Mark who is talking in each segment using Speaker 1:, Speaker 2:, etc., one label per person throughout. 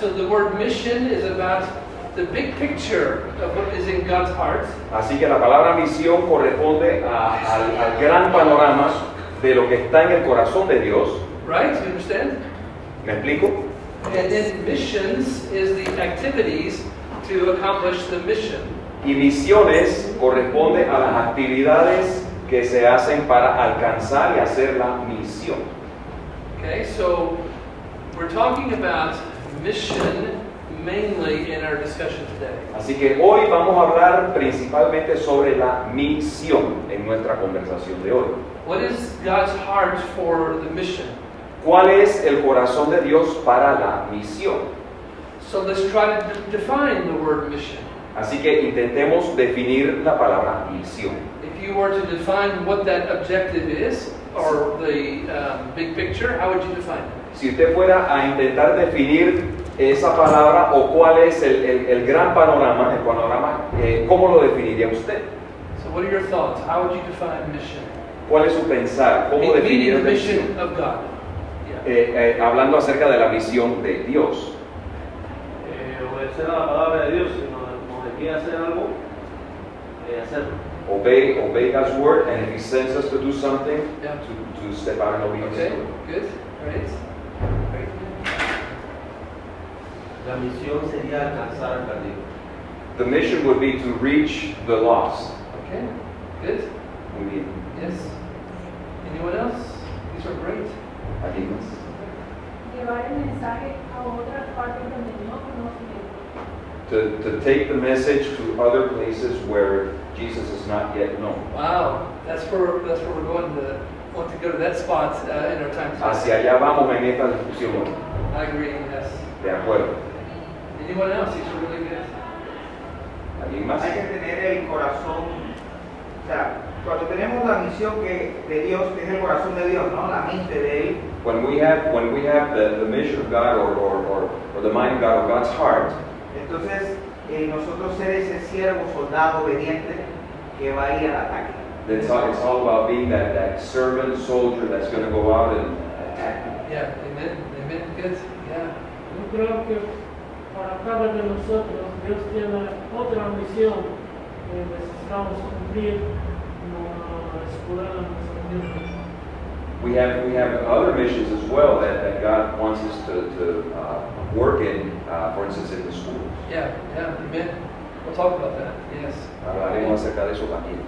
Speaker 1: so the word mission is about the big picture of what is in God's heart.
Speaker 2: Así que la palabra misión corresponde al gran panorama de lo que está en el corazón de Dios.
Speaker 1: Right? You understand?
Speaker 2: ¿Me explico?
Speaker 1: And then missions is the activities to accomplish the mission.
Speaker 2: Y misiones corresponde a las actividades que se hacen para alcanzar y hacer la misión.
Speaker 1: Okay, so we're talking about mission mainly in our discussion today.
Speaker 2: Así que hoy vamos a hablar principalmente sobre la misión en nuestra conversación de hoy.
Speaker 1: What is God's heart for the mission?
Speaker 2: ¿Cuál es el corazón de Dios para la misión?
Speaker 1: So let's try to define the word mission.
Speaker 2: Así que intentemos definir la palabra misión.
Speaker 1: If you were to define what that objective is, or the big picture, how would you define it?
Speaker 2: Si usted fuera a intentar definir esa palabra o cuál es el gran panorama, ¿cómo lo definiría usted?
Speaker 1: So what are your thoughts? How would you define mission?
Speaker 2: ¿Cuál es su pensar? ¿Cómo
Speaker 1: Meaning
Speaker 2: definir
Speaker 1: the
Speaker 2: la
Speaker 1: mission
Speaker 2: misión?
Speaker 1: of God. Yeah.
Speaker 2: Hablando acerca de la misión de Dios.
Speaker 3: Obedecer a la palabra de Dios, si nos decide hacer algo, hacerlo.
Speaker 2: Obey God's word, and if He sends us to do something,
Speaker 1: Yeah.
Speaker 2: to step out in obedience
Speaker 1: Okay,
Speaker 2: to it.
Speaker 1: good, great. Great.
Speaker 3: La misión sería alcanzar al perdido.
Speaker 2: The mission would be to reach the lost.
Speaker 1: Okay, good.
Speaker 2: Muy bien.
Speaker 1: Yes. Anyone else? These are great.
Speaker 2: ¿Alguien más?
Speaker 4: Llevar el mensaje a otras partes donde no conocen.
Speaker 2: To take the message to other places where Jesus is not yet known.
Speaker 1: Wow, that's where we're going to want to go to that spot in our time today.
Speaker 2: Hacia allá vamos en esta discusión.
Speaker 1: I agree. Yes.
Speaker 2: De acuerdo.
Speaker 1: Anyone else? These are really good.
Speaker 2: ¿Alguien más?
Speaker 5: Hay que tener el corazón, o sea, cuando tenemos la misión de Dios, que es el corazón de Dios, ¿no? La mente de Él.
Speaker 2: When we have the mission of God or the mind of God or God's heart,
Speaker 5: Entonces, nosotros ser ese siervo, soldado, obediente, que va a ir al ataque.
Speaker 2: it's all about being that servant soldier that's going to go out and attack.
Speaker 1: Yeah. Amen. Amen. Good. Yeah.
Speaker 6: Yo creo que para cada de nosotros Dios tiene otra misión que necesitamos cumplir como escuela de nuestra vida.
Speaker 2: We have other missions as well that God wants us to work in, for instance, in the schools.
Speaker 1: Yeah. Yeah. Amen. We'll talk about that. Yes.
Speaker 2: Hablaremos acerca de eso también.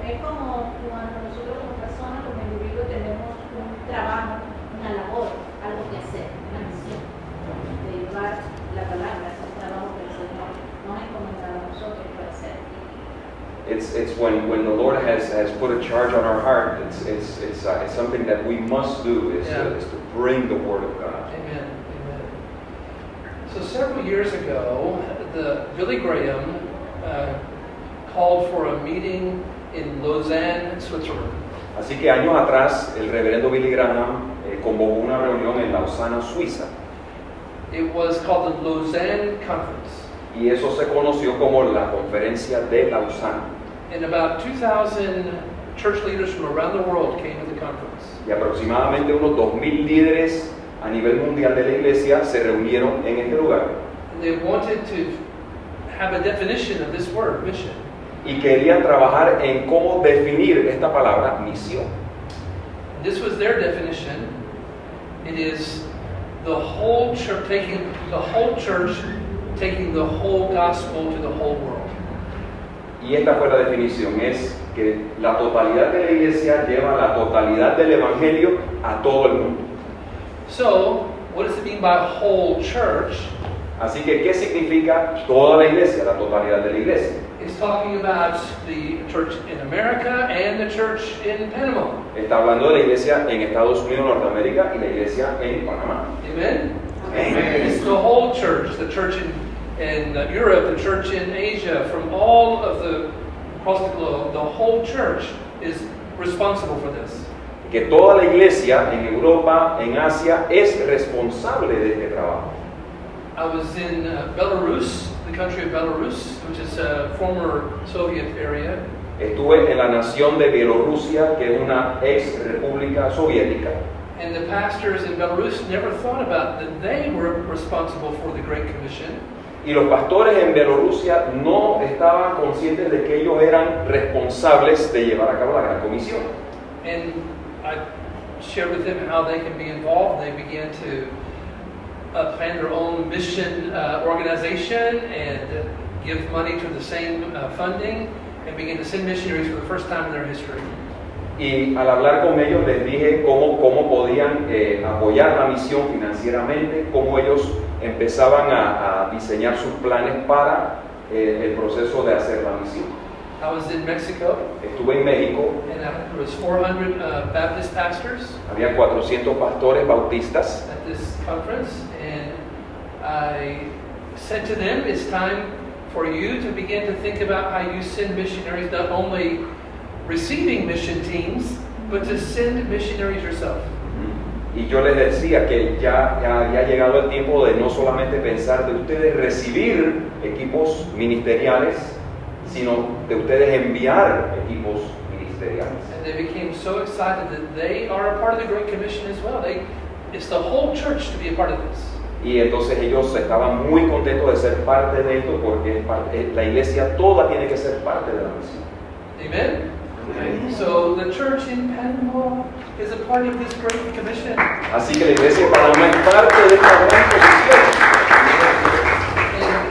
Speaker 4: Es como cuando nosotros como personas, como individuos, tenemos un trabajo, una labor, algo que hacer, una misión de llevar la palabra, ese trabajo que el Señor nos ha encomendado a nosotros para hacer.
Speaker 2: It's when the Lord has put a charge on our heart. It's something that we must do is to bring the word of God.
Speaker 1: Amen. Amen. So several years ago, Billy Graham called for a meeting in Lausanne, Switzerland.
Speaker 2: Así que años atrás el reverendo Billy Graham convocó una reunión en Lausana, Suiza,
Speaker 1: It was called the Lausanne Conference.
Speaker 2: y eso se conoció como la conferencia de Lausana.
Speaker 1: And about 2,000 church leaders from around the world came to the conference.
Speaker 2: Y aproximadamente unos 2,000 líderes a nivel mundial de la iglesia se reunieron en este lugar.
Speaker 1: And they wanted to have a definition of this word, mission.
Speaker 2: Y querían trabajar en cómo definir esta palabra misión.
Speaker 1: This was their definition. It is the whole church taking the whole gospel to the whole world.
Speaker 2: Y esta fue la definición, es que la totalidad de la iglesia lleva la totalidad del evangelio a todo el mundo.
Speaker 1: So, what does it mean by whole church?
Speaker 2: Así que, ¿qué significa toda la iglesia, la totalidad de la iglesia?
Speaker 1: It's talking about the church in America and the church in Panama.
Speaker 2: Está hablando de la iglesia en Estados Unidos, Norteamérica, y la iglesia en Panamá.
Speaker 1: Amen?
Speaker 5: Amén.
Speaker 1: It's the whole church, the church in Europe, the church in Asia, from all of across the globe, the whole church is responsible for this.
Speaker 2: Que toda la iglesia en Europa, en Asia, es responsable de este trabajo.
Speaker 1: I was in Belarus, the country of Belarus, which is a former Soviet area.
Speaker 2: Estuve en la nación de Bielorrusia, que es una ex república soviética.
Speaker 1: And the pastors in Belarus never thought about that they were responsible for the Great Commission.
Speaker 2: Y los pastores en Bielorrusia no estaban conscientes de que ellos eran responsables de llevar a cabo la Gran Comisión.
Speaker 1: And I shared with them how they can be involved. They began to plan their own mission organization and give money to the same funding and begin to send missionaries for the first time in their history.
Speaker 2: Y al hablar con ellos les dije cómo podían apoyar la misión financieramente, cómo ellos empezaban a diseñar sus planes para el proceso de hacer la misión.
Speaker 1: I was in Mexico,
Speaker 2: Estuve en México,
Speaker 1: and there was 400 Baptist pastors
Speaker 2: había 400 pastores bautistas,
Speaker 1: at this conference, and I said to them, it's time for you to begin to think about how you send missionaries, not only receiving mission teams, but to send missionaries yourself.
Speaker 2: y yo les decía que ya había llegado el tiempo de no solamente pensar de ustedes recibir equipos ministeriales, sino de ustedes enviar equipos ministeriales.
Speaker 1: And they became so excited that they are a part of the Great Commission as well. It's the whole church to be a part of this.
Speaker 2: Y entonces ellos estaban muy contentos de ser parte de esto porque la iglesia toda tiene que ser parte de la misión.
Speaker 1: Amen? So the church in Panama is a part of this Great Commission.
Speaker 2: Así que la iglesia de Panamá es parte de esta gran comisión.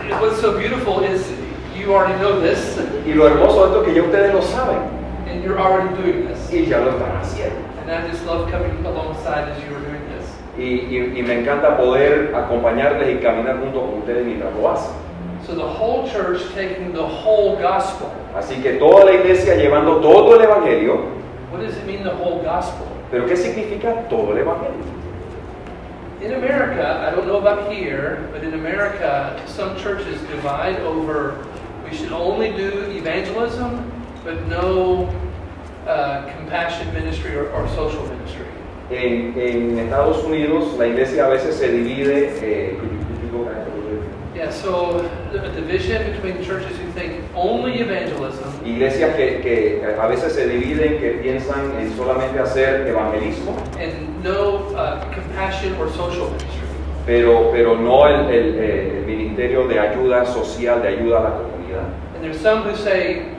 Speaker 1: And what's so beautiful is you already know this,
Speaker 2: Y lo hermoso de esto es que ya ustedes lo saben
Speaker 1: and you're already doing this.
Speaker 2: y ya lo están haciendo.
Speaker 1: And I just love coming alongside as you are doing this.
Speaker 2: Y me encanta poder acompañarles y caminar junto con ustedes mientras lo hacen.
Speaker 1: So the whole church taking the whole gospel.
Speaker 2: Así que toda la iglesia llevando todo el evangelio.
Speaker 1: What does it mean, the whole gospel?
Speaker 2: ¿Pero qué significa todo el evangelio?
Speaker 1: In America, I don't know about here, but in America, some churches divide over, we should only do evangelism, but no compassion ministry or social ministry.
Speaker 2: En Estados Unidos la iglesia a veces se divide.
Speaker 1: Yeah, so the division between churches who think only evangelism
Speaker 2: Iglesias que a veces se dividen, que piensan en solamente hacer evangelismo,
Speaker 1: and no compassion or social ministry.
Speaker 2: pero no el ministerio de ayuda social, de ayuda a la comunidad.
Speaker 1: And there's some who say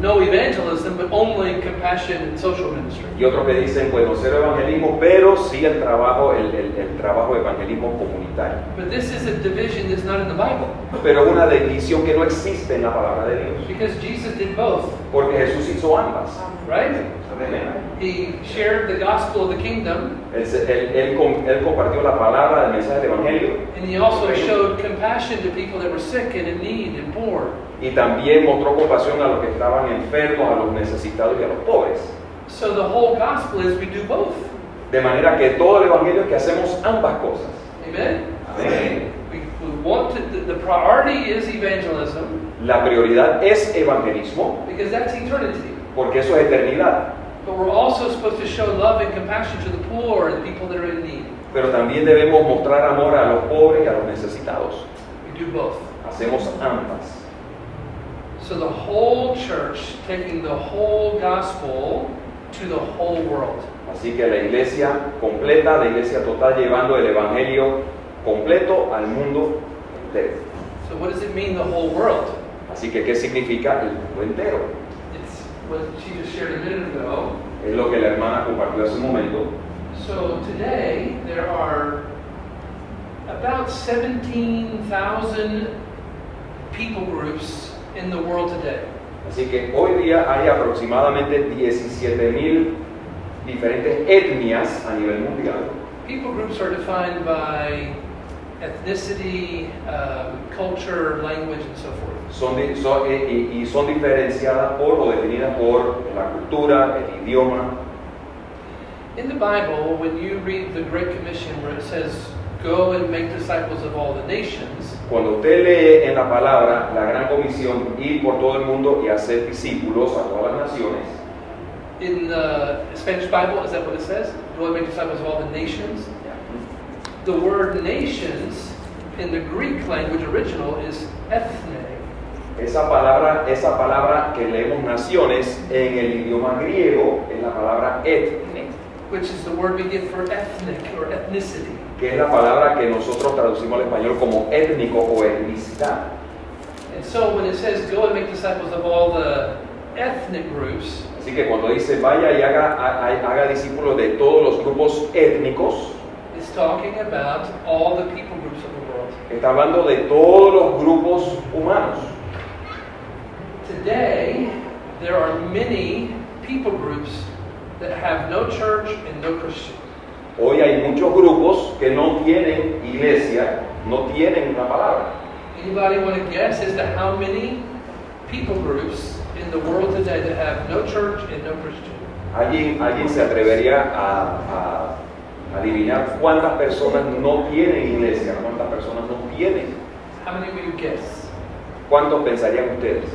Speaker 1: no evangelism, but only compassion and social ministry.
Speaker 2: Y otros que dicen, bueno, cero evangelismo, pero sí el trabajo de evangelismo comunitario.
Speaker 1: But this is a division that's not in the Bible,
Speaker 2: Pero es una división que no existe en la palabra de Dios,
Speaker 1: because Jesus did both,
Speaker 2: porque Jesús hizo ambas.
Speaker 1: right?
Speaker 2: Amén.
Speaker 1: He shared the gospel of the kingdom,
Speaker 2: Él compartió la palabra del mensaje del evangelio
Speaker 1: and he also showed compassion to people that were sick and in need and poor.
Speaker 2: y también mostró compasión a los que estaban enfermos, a los necesitados y a los pobres.
Speaker 1: So the whole gospel is we do both.
Speaker 2: De manera que todo el evangelio es que hacemos ambas cosas.
Speaker 1: Amen?
Speaker 2: Amén.
Speaker 1: We want to, the priority is evangelism,
Speaker 2: La prioridad es evangelismo,
Speaker 1: because that's eternity.
Speaker 2: porque eso es eternidad.
Speaker 1: But we're also supposed to show love and compassion to the poor and the people that are in need.
Speaker 2: Pero también debemos mostrar amor a los pobres y a los necesitados.
Speaker 1: We do both.
Speaker 2: Hacemos ambas.
Speaker 1: So the whole church taking the whole gospel to the whole world.
Speaker 2: Así que la iglesia completa, la iglesia total, llevando el evangelio completo al mundo entero.
Speaker 1: So what does it mean, the whole world?
Speaker 2: Así que, ¿qué significa el mundo entero?
Speaker 1: It's what she just shared a minute ago.
Speaker 2: Es lo que la hermana compartió hace un momento.
Speaker 1: So today there are about 17,000 people groups in the world today.
Speaker 2: Así que hoy día hay aproximadamente 17,000 diferentes etnias a nivel mundial.
Speaker 1: People groups are defined by ethnicity, culture, language, and so forth.
Speaker 2: Son diferenciadas por o definidas por la cultura, el idioma.
Speaker 1: In the Bible, when you read the Great Commission where it says, go and make disciples of all the nations,
Speaker 2: Cuando usted lee en la palabra la gran comisión, ir por todo el mundo y hacer discípulos a todas las naciones,
Speaker 1: in the Spanish Bible, is that what it says? Go and make disciples of all the nations. The word nations in the Greek language original is ethne.
Speaker 2: esa palabra que leemos naciones en el idioma griego es la palabra etne.
Speaker 1: which is the word we get for ethnic or ethnicity.
Speaker 2: que es la palabra que nosotros traducimos al español como étnico o etnicidad.
Speaker 1: And so when it says go and make disciples of all the ethnic groups,
Speaker 2: Así que cuando dice vaya y haga discípulos de todos los grupos étnicos,
Speaker 1: it's talking about all the people groups of the world.
Speaker 2: está hablando de todos los grupos humanos.
Speaker 1: Today, there are many people groups that have no church and no Christian.
Speaker 2: Hoy hay muchos grupos que no tienen iglesia, no tienen la palabra.
Speaker 1: Anybody want to guess as to how many people groups in the world today that have no church and no Christian?
Speaker 2: ¿Alguien se atrevería a adivinar cuántas personas no tienen iglesia, cuántas personas no tienen?
Speaker 1: How many will you guess?
Speaker 2: ¿Cuántos pensarían ustedes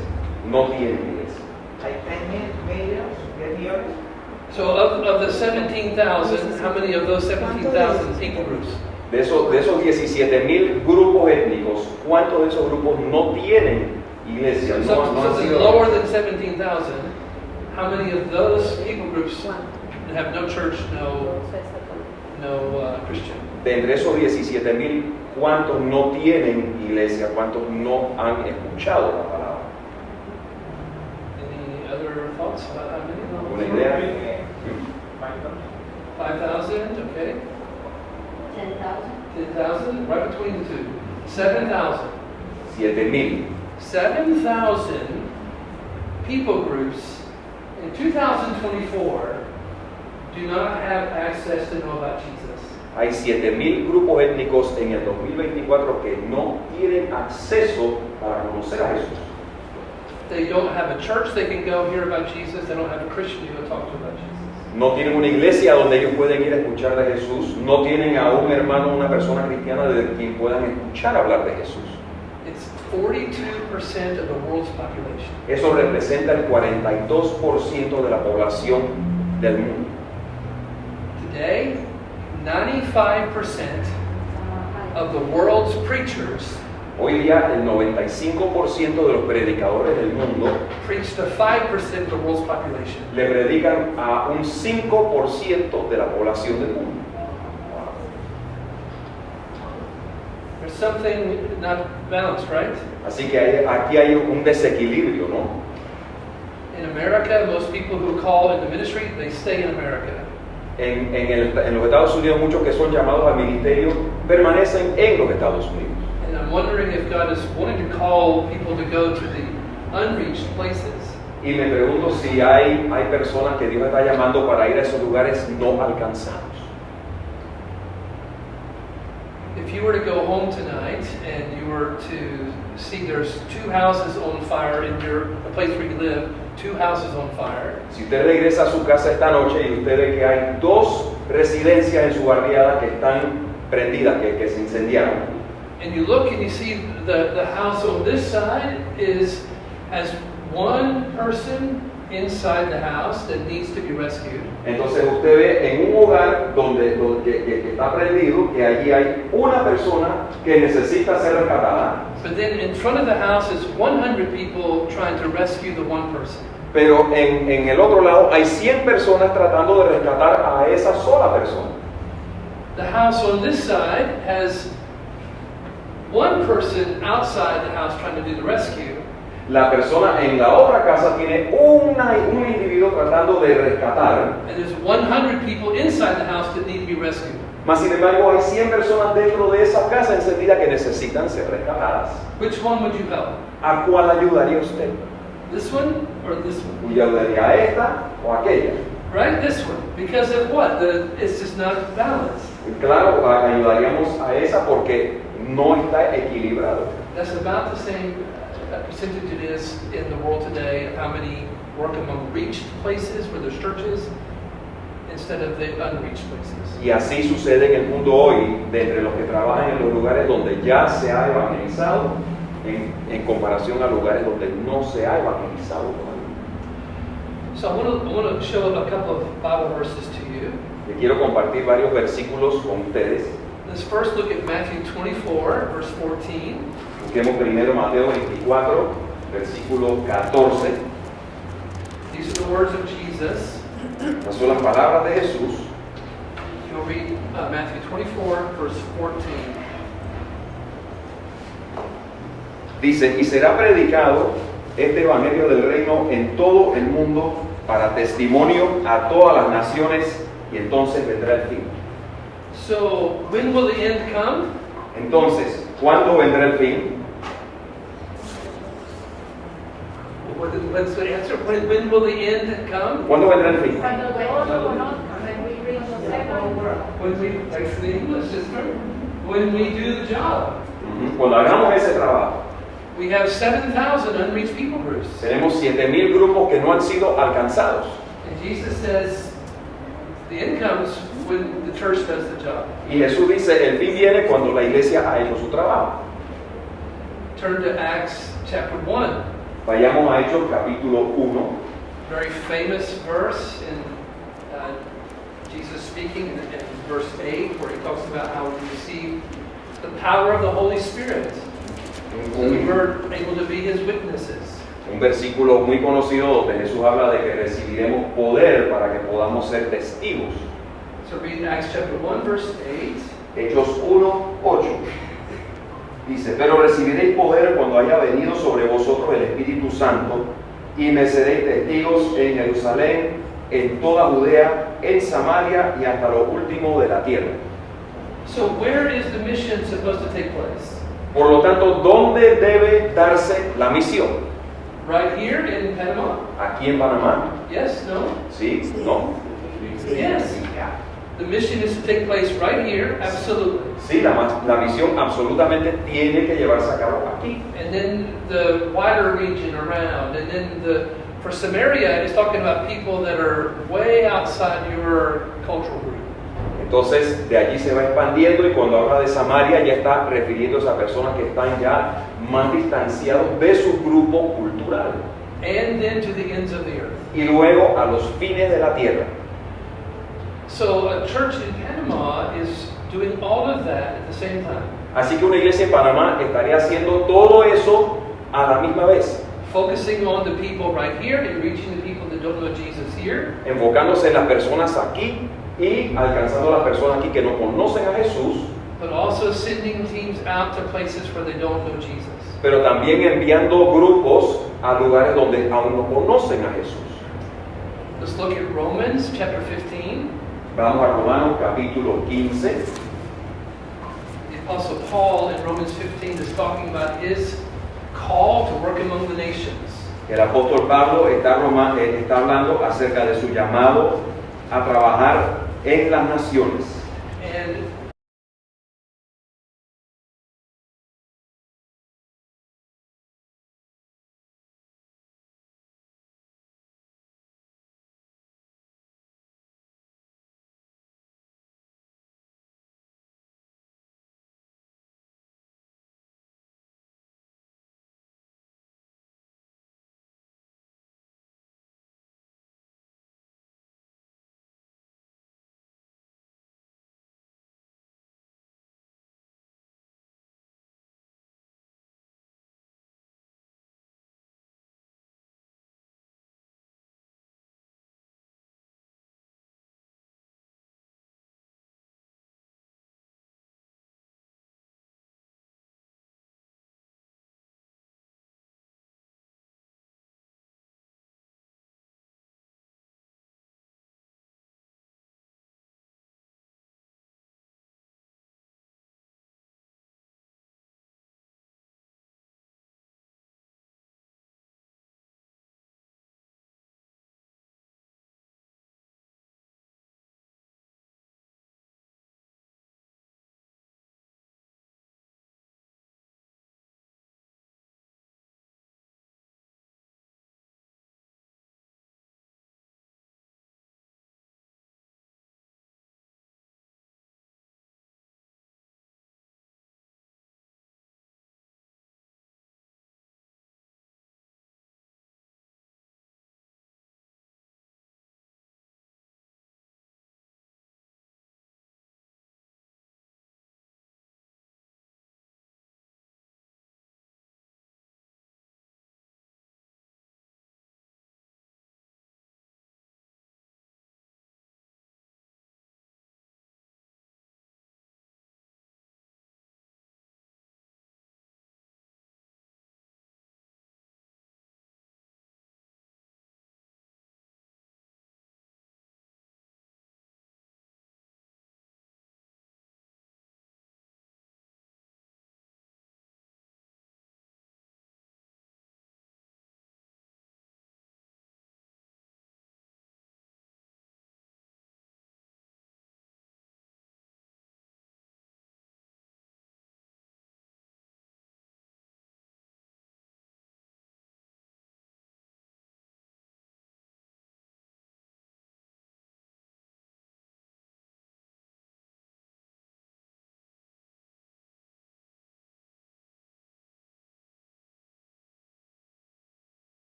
Speaker 2: no tienen iglesia?
Speaker 5: Hay 10 millones.
Speaker 1: So of the 17,000, how many of those 17,000 people groups?
Speaker 2: De esos 17,000 grupos étnicos, ¿cuántos de esos grupos no tienen iglesia? No han
Speaker 1: Something
Speaker 2: sido-
Speaker 1: lower than 17,000. How many of those people groups have no church, no Christian?
Speaker 2: De entre esos 17,000, ¿cuántos no tienen iglesia? ¿Cuántos no han escuchado la palabra?
Speaker 1: Any other thoughts about how many?
Speaker 2: ¿Una idea?
Speaker 1: 5,000, okay.
Speaker 4: 10,000.
Speaker 1: 10,000, right between the two. 7,000.
Speaker 2: 7,000.
Speaker 1: 7,000 people groups in 2024 do not have access to know about Jesus.
Speaker 2: Hay 7,000 grupos étnicos en el 2024 que no tienen acceso para conocer a Jesús.
Speaker 1: They don't have a church they can go hear about Jesus. They don't have a Christian to go talk to about Jesus.
Speaker 2: No tienen una iglesia donde ellos pueden ir a escuchar de Jesús. No tienen a un hermano, una persona cristiana de quien puedan escuchar hablar de Jesús.
Speaker 1: It's 42% of the world's population.
Speaker 2: Eso representa el 42% de la población del mundo.
Speaker 1: Today, 95% of the world's preachers
Speaker 2: Hoy día el 95% de los predicadores del mundo
Speaker 1: preach to 5% of the world's population.
Speaker 2: le predican a un 5% de la población del mundo.
Speaker 1: There's something not balanced, right?
Speaker 2: Así que aquí hay un desequilibrio, ¿no?
Speaker 1: In America, most people who call in the ministry, they stay in America.
Speaker 2: En los Estados Unidos muchos que son llamados al ministerio permanecen en los Estados Unidos.
Speaker 1: And I'm wondering if God is wanting to call people to go to the unreached places.
Speaker 2: Y me pregunto si hay personas que Dios está llamando para ir a esos lugares no alcanzados.
Speaker 1: If you were to go home tonight and you were to see there's 2 houses on fire in the place where you live, 2 houses on fire,
Speaker 2: Si usted regresa a su casa esta noche y usted ve que hay 2 residencias en su barriada que están prendidas, que se incendiaron,
Speaker 1: and you look and you see the house on this side has one person inside the house that needs to be rescued.
Speaker 2: entonces usted ve en un hogar que está prendido que allí hay una persona que necesita ser rescatada,
Speaker 1: But then in front of the house is 100 people trying to rescue the one person.
Speaker 2: pero en el otro lado hay 100 personas tratando de rescatar a esa sola persona.
Speaker 1: The house on this side has one person outside the house trying to do the rescue.
Speaker 2: La persona en la otra casa tiene un individuo tratando de rescatar,
Speaker 1: And there's 100 people inside the house that need to be rescued.
Speaker 2: mas sin embargo hay 100 personas dentro de esa casa encendida que necesitan ser rescatadas.
Speaker 1: Which one would you help?
Speaker 2: ¿A cuál ayudaría usted?
Speaker 1: This one or this one?
Speaker 2: ¿Ayudaría a esta o a aquella?
Speaker 1: Right? This one. Because of what? It's just not balanced.
Speaker 2: Y claro, ayudaríamos a esa porque no está equilibrado.
Speaker 1: That's about the same percentage it is in the world today of how many work among reached places where there's churches instead of the unreached places.
Speaker 2: Y así sucede en el mundo hoy, de entre los que trabajan en los lugares donde ya se ha evangelizado, en comparación a lugares donde no se ha evangelizado todavía.
Speaker 1: So I want to show a couple of Bible verses to you.
Speaker 2: Le quiero compartir varios versículos con ustedes.
Speaker 1: Let's first look at Matthew 24, verse 14.
Speaker 2: Busquemos primero Mateo 24, versículo 14.
Speaker 1: These are the words of Jesus.
Speaker 2: Estas son las palabras de Jesús.
Speaker 1: you'll read Matthew 24, verse 14.
Speaker 2: Dice, y será predicado este evangelio del reino en todo el mundo para testimonio a todas las naciones y entonces vendrá el fin.
Speaker 1: So, when will the end come?
Speaker 2: Entonces, ¿cuándo vendrá el fin?
Speaker 1: What's the answer? When will the end come?
Speaker 2: ¿Cuándo vendrá el fin?
Speaker 4: Cuando todos lo conozcan,
Speaker 1: When we, thanks for the English, sister. When we do the job.
Speaker 2: Cuando hagamos ese trabajo.
Speaker 1: We have 7,000 unreached people groups.
Speaker 2: Tenemos 7,000 grupos que no han sido alcanzados.
Speaker 1: And Jesus says the end comes when the church does the job.
Speaker 2: Y Jesús dice, el fin viene cuando la iglesia ha hecho su trabajo.
Speaker 1: Turn to Acts chapter 1.
Speaker 2: Vayamos a Hechos capítulo 1.
Speaker 1: Very famous verse in Jesus speaking in verse 8, where he talks about how we receive the power of the Holy Spirit. So we were able to be his witnesses.
Speaker 2: Un versículo muy conocido donde Jesús habla de que recibiremos poder para que podamos ser testigos.
Speaker 1: So read Acts chapter 1, verse 8.
Speaker 2: Hechos 1:8. Dice, pero recibiréis poder cuando haya venido sobre vosotros el Espíritu Santo y me seréis testigos en Jerusalén, en toda Judea, en Samaria y hasta lo último de la tierra.
Speaker 1: So where is the mission supposed to take place?
Speaker 2: Por lo tanto, ¿dónde debe darse la misión?
Speaker 1: Right here in Panama?
Speaker 2: ¿Aquí en Panamá?
Speaker 1: Yes? No?
Speaker 2: ¿Sí? ¿No?
Speaker 1: Yes. The mission is to take place right here, absolutely.
Speaker 2: Sí, la misión absolutamente tiene que llevarse a cabo aquí.
Speaker 1: And then the wider region around, and then for Samaria, it's talking about people that are way outside your cultural group.
Speaker 2: Entonces, de allí se va expandiendo y cuando habla de Samaria ya está refiriéndose a personas que están ya más distanciados de su grupo cultural.
Speaker 1: And then to the ends of the earth.
Speaker 2: Y luego a los fines de la tierra.
Speaker 1: So a church in Panama is doing all of that at the same time.
Speaker 2: Así que una iglesia en Panamá estaría haciendo todo eso a la misma vez.
Speaker 1: Focusing on the people right here and reaching the people that don't know Jesus here.
Speaker 2: Enfocándose en las personas aquí y alcanzando a las personas aquí que no conocen a Jesús.
Speaker 1: But also sending teams out to places where they don't know Jesus.
Speaker 2: Pero también enviando grupos a lugares donde aún no conocen a Jesús.
Speaker 1: Let's look at Romans chapter 15.
Speaker 2: Vamos a Romanos capítulo 15.
Speaker 1: The Apostle Paul in Romans 15 is talking about his call to work among the nations.
Speaker 2: El apóstol Pablo está hablando acerca de su llamado a trabajar en las naciones.
Speaker 1: And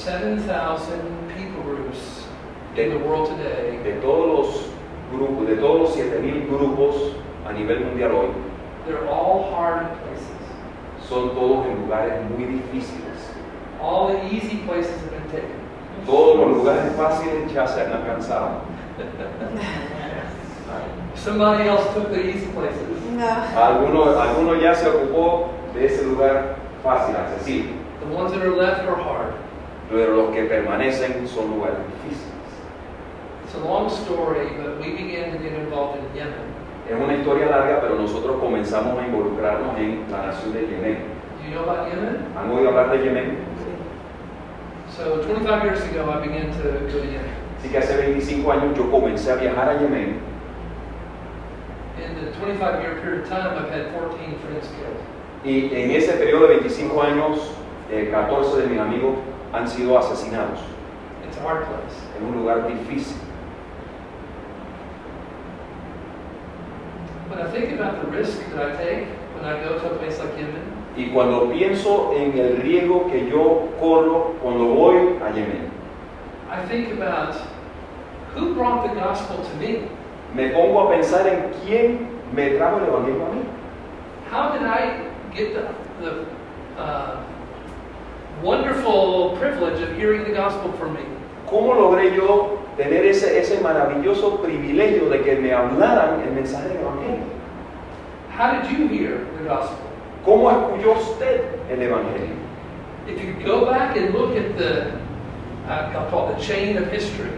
Speaker 1: 7,000 people groups in the world today.
Speaker 2: De todos los grupos, de todos los 7,000 grupos a nivel mundial hoy,
Speaker 1: They're all hard places.
Speaker 2: son todos en lugares muy difíciles.
Speaker 1: All the easy places have been taken.
Speaker 2: Todos los lugares fáciles ya se han alcanzado.
Speaker 1: Somebody else took the easy places.
Speaker 2: Alguno ya se ocupó de ese lugar fácil, accesible.
Speaker 1: The ones that are left are hard.
Speaker 2: Pero los que permanecen son lugares difíciles.
Speaker 1: It's a long story, but we began to get involved in Yemen.
Speaker 2: Es una historia larga, pero nosotros comenzamos a involucrarnos en la nación de Yemen.
Speaker 1: Do you know about Yemen?
Speaker 2: ¿Han oído hablar de Yemen?
Speaker 1: So 25 years ago, I began to go to Yemen.
Speaker 2: Así que hace 25 años yo comencé a viajar a Yemen.
Speaker 1: In the 25-year period of time, I've had 14 friends killed.
Speaker 2: Y en ese periodo de 25 años, 14 de mis amigos han sido asesinados.
Speaker 1: It's a hard place.
Speaker 2: En un lugar difícil.
Speaker 1: When I think about the risk that I take when I go to a place like Yemen,
Speaker 2: Y cuando pienso en el riesgo que yo corro cuando voy a Yemen,
Speaker 1: I think about who brought the gospel to me.
Speaker 2: me pongo a pensar en quién me trajo el evangelio a mí.
Speaker 1: How did I get the wonderful privilege of hearing the gospel from me?
Speaker 2: ¿Cómo logré yo tener ese maravilloso privilegio de que me hablaran el mensaje del evangelio?
Speaker 1: How did you hear the gospel?
Speaker 2: ¿Cómo escuchó usted el evangelio?
Speaker 1: If you go back and look at the, I'll call it the chain of history,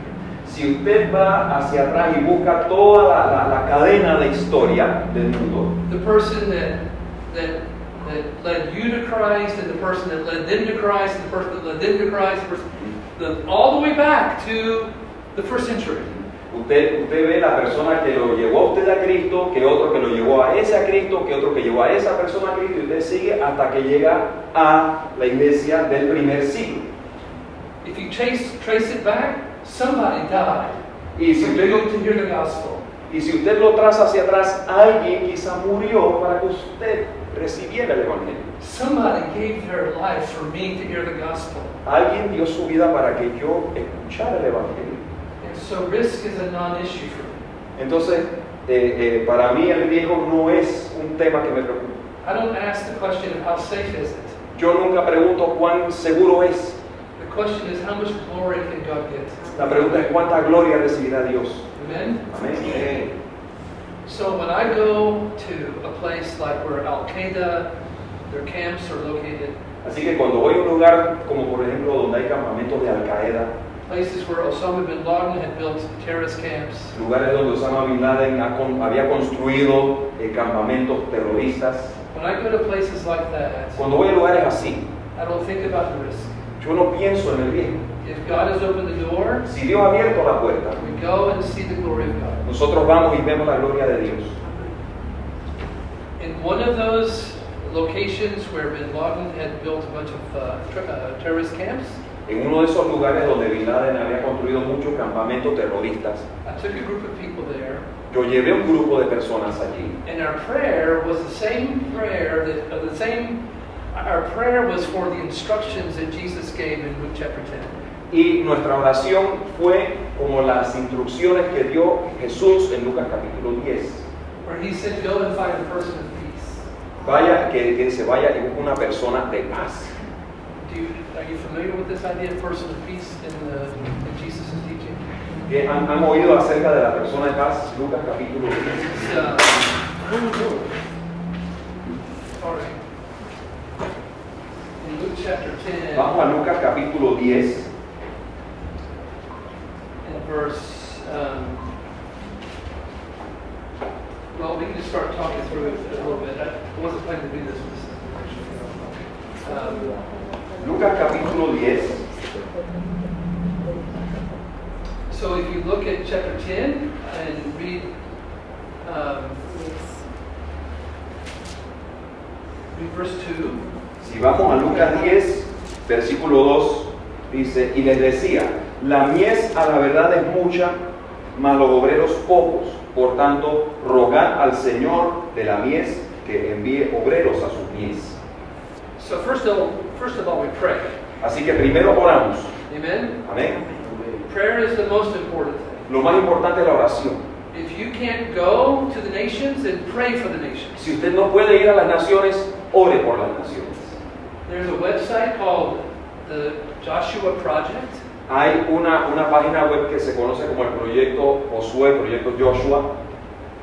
Speaker 2: Si usted va hacia atrás y busca toda la cadena de historia del mundo,
Speaker 1: the person that led you to Christ, and the person that led them to Christ, and the person that led them to Christ, all the way back to the first century.
Speaker 2: usted ve la persona que lo llevó a usted a Cristo, que otro que lo llevó a ese a Cristo, que otro que llevó a esa persona a Cristo, y usted sigue hasta que llega a la iglesia del primer siglo.
Speaker 1: If you trace it back, somebody died
Speaker 2: Y si
Speaker 1: for
Speaker 2: usted
Speaker 1: you
Speaker 2: lo,
Speaker 1: to hear the gospel.
Speaker 2: y si usted lo traza hacia atrás, alguien quizá murió para que usted recibiera el evangelio.
Speaker 1: Somebody gave their life for me to hear the gospel.
Speaker 2: Alguien dio su vida para que yo escuchara el evangelio.
Speaker 1: And so risk is a non-issue for me.
Speaker 2: Entonces, para mí el riesgo no es un tema que me preocupa.
Speaker 1: I don't ask the question of how safe is it.
Speaker 2: Yo nunca pregunto cuán seguro es.
Speaker 1: The question is how much glory can God get?
Speaker 2: La pregunta es cuánta gloria recibirá Dios.
Speaker 1: Amen?
Speaker 2: Amén.
Speaker 1: So when I go to a place like where Al-Qaeda, their camps are located,
Speaker 2: Así que cuando voy a un lugar como por ejemplo donde hay campamentos de Al-Qaeda,
Speaker 1: places where Osama bin Laden had built terrorist camps,
Speaker 2: lugares donde Osama Bin Laden había construido campamentos terroristas,
Speaker 1: when I go to places like that,
Speaker 2: cuando voy a lugares así,
Speaker 1: I don't think about the risk.
Speaker 2: yo no pienso en el riesgo.
Speaker 1: If God has opened the door,
Speaker 2: Si Dios ha abierto la puerta,
Speaker 1: we go and see the glory of God.
Speaker 2: nosotros vamos y vemos la gloria de Dios.
Speaker 1: In one of those locations where bin Laden had built a bunch of terrorist camps,
Speaker 2: En uno de esos lugares donde Bin Laden había construido muchos campamentos terroristas,
Speaker 1: I took a group of people there,
Speaker 2: yo llevé un grupo de personas allí.
Speaker 1: and our prayer was the same prayer our prayer was for the instructions that Jesus gave in Luke chapter 10.
Speaker 2: Y nuestra oración fue como las instrucciones que dio Jesús en Lucas capítulo 10.
Speaker 1: Where he said, go and find a person of peace.
Speaker 2: Vaya, que se vaya y busque una persona de paz.
Speaker 1: Are you familiar with this idea of person of peace in Jesus' teaching?
Speaker 2: ¿Que han oído acerca de la persona de paz? Lucas capítulo 10.
Speaker 1: It's, all right. In Luke chapter 10,
Speaker 2: Vamos a Lucas capítulo 10,
Speaker 1: in verse, well, we can just start talking through it a little bit. I wasn't planning to do this.
Speaker 2: Lucas capítulo 10.
Speaker 1: So if you look at chapter 10 and read verse 2,
Speaker 2: Si vamos a Lucas 10, versículo 2, dice, y les decía, la mies a la verdad es mucha, mas los obreros pocos. Por tanto, rogad al Señor de la mies que envíe obreros a sus mies.
Speaker 1: so first of all, we pray.
Speaker 2: Así que primero oramos.
Speaker 1: Amen?
Speaker 2: Amén.
Speaker 1: Prayer is the most important thing.
Speaker 2: Lo más importante es la oración.
Speaker 1: If you can't go to the nations, then pray for the nations.
Speaker 2: Si usted no puede ir a las naciones, ore por las naciones.
Speaker 1: There's a website called the Joshua Project.
Speaker 2: Hay una página web que se conoce como el proyecto Josué, proyecto Joshua,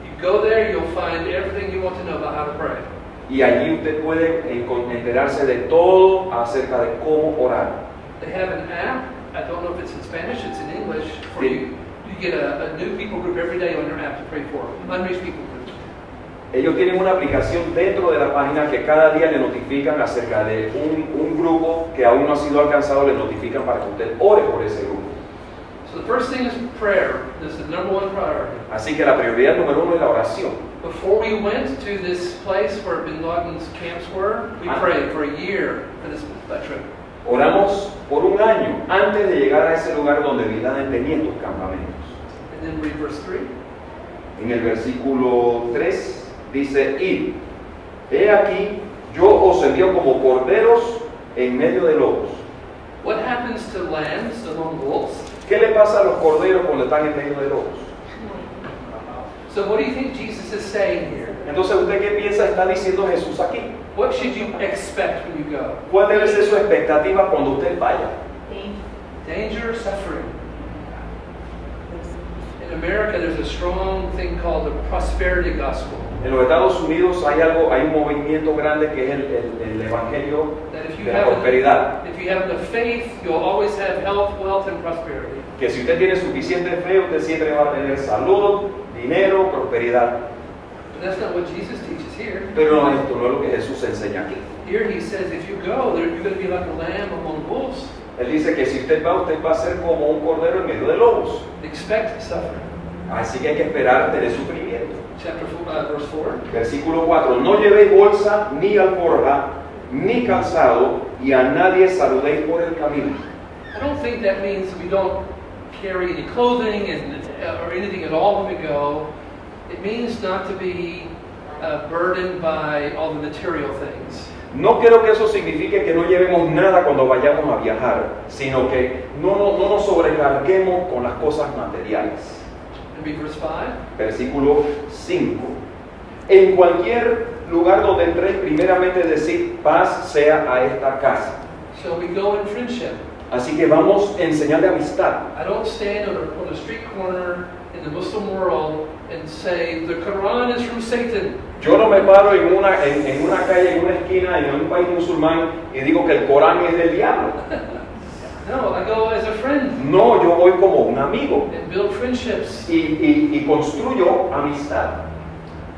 Speaker 1: You go there, you'll find everything you want to know about how to pray.
Speaker 2: y allí usted puede enterarse de todo acerca de cómo orar.
Speaker 1: They have an app. I don't know if it's in Spanish, it's in English. For
Speaker 2: Sí.
Speaker 1: you get a new people group every day on your app to pray for. Unreached people group.
Speaker 2: Ellos tienen una aplicación dentro de la página que cada día le notifican acerca de un grupo que aún no ha sido alcanzado, le notifican para que usted ore por ese grupo.
Speaker 1: So the first thing is prayer. This is the number one priority.
Speaker 2: Así que la prioridad número uno es la oración.
Speaker 1: Before we went to this place where Bin Laden's camps were, we prayed for a year for this trip.
Speaker 2: Oramos por un año antes de llegar a ese lugar donde Bin Laden tenía estos campamentos.
Speaker 1: And then read verse 3.
Speaker 2: En el versículo 3 dice, id, he aquí, yo os envío como corderos en medio de lobos.
Speaker 1: What happens to lambs among wolves?
Speaker 2: ¿Qué le pasa a los corderos cuando están en medio de lobos?
Speaker 1: So what do you think Jesus is saying here?
Speaker 2: Entonces, ¿usted qué piensa está diciendo Jesús aquí?
Speaker 1: What should you expect when you go?
Speaker 2: ¿Cuál debe ser su expectativa cuando usted vaya?
Speaker 1: Danger, suffering. In America, there's a strong thing called the prosperity gospel.
Speaker 2: En los Estados Unidos hay un movimiento grande que es el evangelio
Speaker 1: That if you
Speaker 2: de la
Speaker 1: have
Speaker 2: prosperidad.
Speaker 1: if you have enough faith, you'll always have health, wealth, and prosperity.
Speaker 2: Que si usted tiene suficiente fe, usted siempre va a tener salud, dinero, prosperidad.
Speaker 1: But that's not what Jesus teaches here.
Speaker 2: Pero no, esto no es lo que Jesús enseña aquí.
Speaker 1: Here he says, if you go, you're going to be like a lamb among wolves.
Speaker 2: Él dice que si usted va a ser como un cordero en medio de lobos.
Speaker 1: Expect suffering.
Speaker 2: Así que hay que esperar tener sufrimiento.
Speaker 1: Verse 4.
Speaker 2: Versículo 4. No llevéis bolsa, ni alforja, ni calzado, y a nadie saludéis por el camino.
Speaker 1: I don't think that means we don't carry any clothing or anything at all when we go. It means not to be burdened by all the material things.
Speaker 2: No quiero que eso signifique que no llevemos nada cuando vayamos a viajar, sino que no nos sobrecarguemos con las cosas materiales.
Speaker 1: And read verse 5.
Speaker 2: Versículo 5. En cualquier lugar donde entréis, primeramente decid, paz sea a esta casa.
Speaker 1: So we go in friendship.
Speaker 2: Así que vamos en señal de amistad.
Speaker 1: I don't stand on a street corner in the Muslim world and say the Quran is from Satan.
Speaker 2: Yo no me paro en una calle, en una esquina, en un país musulmán y digo que el Corán es del diablo.
Speaker 1: No, I go as a friend
Speaker 2: No, yo voy como un amigo
Speaker 1: and build friendships.
Speaker 2: y construyo amistad.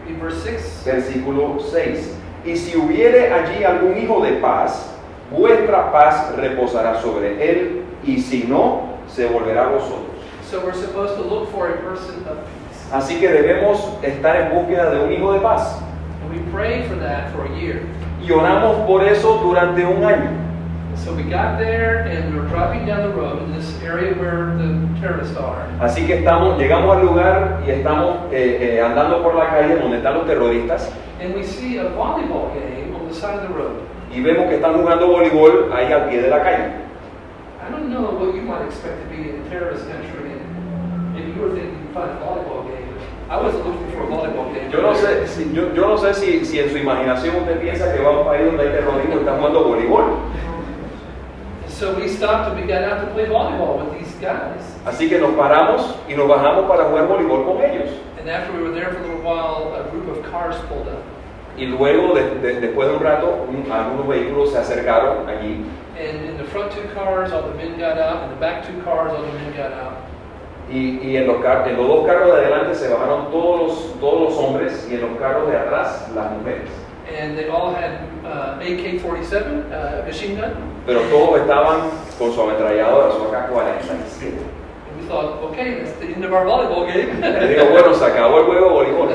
Speaker 1: Read verse 6.
Speaker 2: Versículo 6. Y si hubiere allí algún hijo de paz, vuestra paz reposará sobre él, y si no, se volverá a vosotros.
Speaker 1: So we're supposed to look for a person of peace.
Speaker 2: Así que debemos estar en búsqueda de un hijo de paz.
Speaker 1: And we pray for that for a year.
Speaker 2: Y oramos por eso durante un año.
Speaker 1: So we got there and we were driving down the road in this area where the terrorists are.
Speaker 2: Así que llegamos al lugar y estamos andando por la calle donde están los terroristas
Speaker 1: And we see a volleyball game on the side of the road.
Speaker 2: y vemos que están jugando voleibol ahí al pie de la calle.
Speaker 1: I don't know what you might expect to be in a terrorist country, and if you were thinking you'd find a volleyball game. I wasn't looking for a volleyball game.
Speaker 2: Yo no sé si en su imaginación usted piensa que va a un país donde hay terrorismo y están jugando voleibol.
Speaker 1: So we stopped and we got out to play volleyball with these guys.
Speaker 2: Así que nos paramos y nos bajamos para jugar voleibol con ellos.
Speaker 1: And after we were there for a little while, a group of cars pulled up.
Speaker 2: Y luego, después de un rato, algunos vehículos se acercaron allí.
Speaker 1: And in the front two cars, all the men got out. In the back two cars, all the men got out.
Speaker 2: Y en los dos carros de adelante se bajaron todos los hombres y en los carros de atrás las mujeres.
Speaker 1: And they all had AK-47 machine gun.
Speaker 2: Pero todos estaban con su ametralladora, su AK-47.
Speaker 1: And we thought, okay, that's the end of our volleyball game.
Speaker 2: Le digo, bueno, se acabó el juego de voleibol.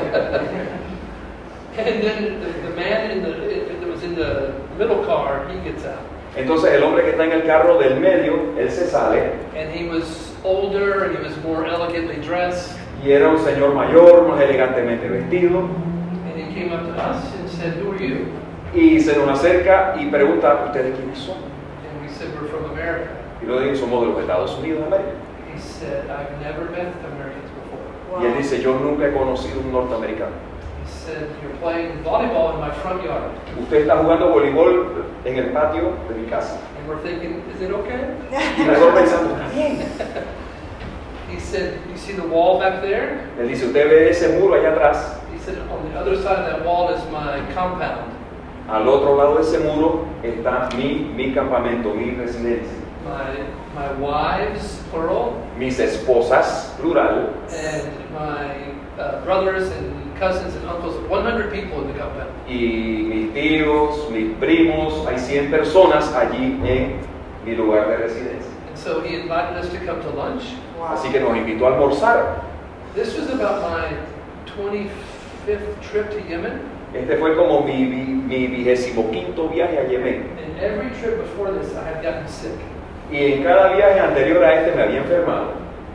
Speaker 1: And then the man that was in the middle car, he gets out.
Speaker 2: Entonces el hombre que está en el carro del medio, él se sale.
Speaker 1: And he was older and he was more elegantly dressed.
Speaker 2: Y era un señor mayor, más elegantemente vestido.
Speaker 1: And he came up to us and said, who are you?
Speaker 2: Y se nos acerca y pregunta, ¿ustedes quiénes son?
Speaker 1: And we said, we're from America.
Speaker 2: Y luego dije, somos de los Estados Unidos de América.
Speaker 1: He said, I've never met Americans before.
Speaker 2: Y él dice, yo nunca he conocido un norteamericano.
Speaker 1: He said, you're playing volleyball in my front yard.
Speaker 2: Usted está jugando voleibol en el patio de mi casa.
Speaker 1: And we're thinking, is it okay?
Speaker 2: Y nosotros pensando, está bien.
Speaker 1: He said, you see the wall back there?
Speaker 2: Él dice, usted ve ese muro allá atrás.
Speaker 1: He said, on the other side of that wall is my compound.
Speaker 2: Al otro lado de ese muro está mi campamento, mi residencia.
Speaker 1: My wives, plural,
Speaker 2: Mis esposas, plural,
Speaker 1: and my brothers and cousins and uncles, 100 people in the compound.
Speaker 2: y mis tíos, mis primos, hay 100 personas allí en mi lugar de residencia.
Speaker 1: And so he invited us to come to lunch.
Speaker 2: Así que nos invitó a almorzar.
Speaker 1: This was about my 25th trip to Yemen.
Speaker 2: Este fue como mi 25º viaje a Yemen.
Speaker 1: And every trip before this, I had gotten sick.
Speaker 2: Y en cada viaje anterior a este me había enfermado.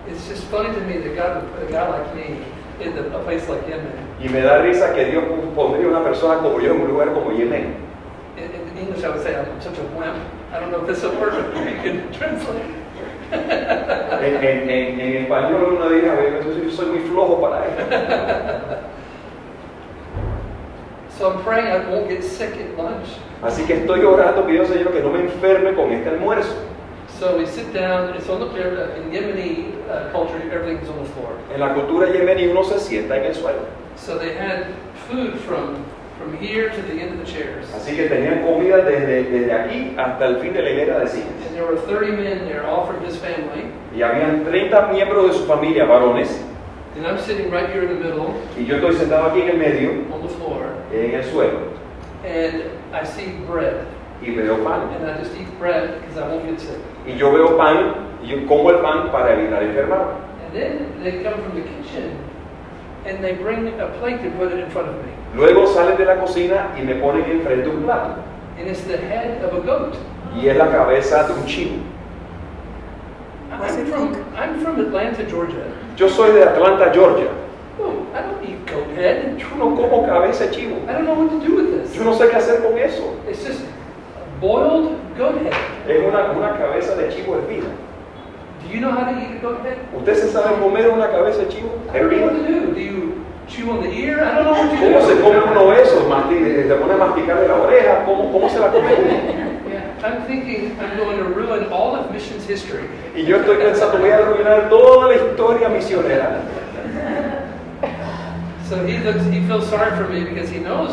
Speaker 1: It's just funny to me that God would put a guy like me in a place like Yemen.
Speaker 2: Y me da risa que Dios pondría una persona como yo en un lugar como Yemen.
Speaker 1: In English, I would say I'm such a wimp. I don't know if this is a word that you can translate.
Speaker 2: En español uno diría, yo soy muy flojo para esto.
Speaker 1: So I'm praying I won't get sick at lunch.
Speaker 2: Así que estoy orando, pidiendo Señor que no me enferme con este almuerzo.
Speaker 1: So we sit down. It's on the in Yemeni culture, everything's on the floor.
Speaker 2: En la cultura yemení uno se sienta en el suelo.
Speaker 1: So they had food from here to the end of the chairs.
Speaker 2: Así que tenían comida desde aquí hasta el fin de la hilera de sillas.
Speaker 1: And there were 30 men there, all from his family.
Speaker 2: Y habían 30 miembros de su familia, varones.
Speaker 1: And I'm sitting right here in the middle
Speaker 2: Y yo estoy sentado aquí en el medio,
Speaker 1: on the floor.
Speaker 2: en el suelo.
Speaker 1: And I see bread.
Speaker 2: Y veo pan.
Speaker 1: And I just eat bread because I won't get sick.
Speaker 2: Y yo veo pan, y yo como el pan para evitar enfermarme.
Speaker 1: And then they come from the kitchen and they bring a plate and put it in front of me.
Speaker 2: Luego salen de la cocina y me ponen enfrente un plato.
Speaker 1: And it's the head of a goat.
Speaker 2: Y es la cabeza de un chivo.
Speaker 1: I'm from Atlanta, Georgia.
Speaker 2: Yo soy de Atlanta, Georgia.
Speaker 1: Oh, I don't eat goat head.
Speaker 2: Yo no como cabeza de chivo.
Speaker 1: I don't know what to do with this.
Speaker 2: Yo no sé qué hacer con eso.
Speaker 1: It's just a boiled goat head.
Speaker 2: Es una cabeza de chivo hervida.
Speaker 1: Do you know how to eat a goat head?
Speaker 2: ¿Usted se sabe comer una cabeza de chivo
Speaker 1: I don't know
Speaker 2: hervida?
Speaker 1: what to do. Do you chew on the ear? I don't know what to do.
Speaker 2: ¿Cómo se come uno eso? ¿Se pone a masticar de la oreja? ¿Cómo se la come uno?
Speaker 1: I'm thinking I'm going to ruin all of missions history.
Speaker 2: Y yo estoy pensando, voy a arruinar toda la historia misionera.
Speaker 1: So he feels sorry for me because he knows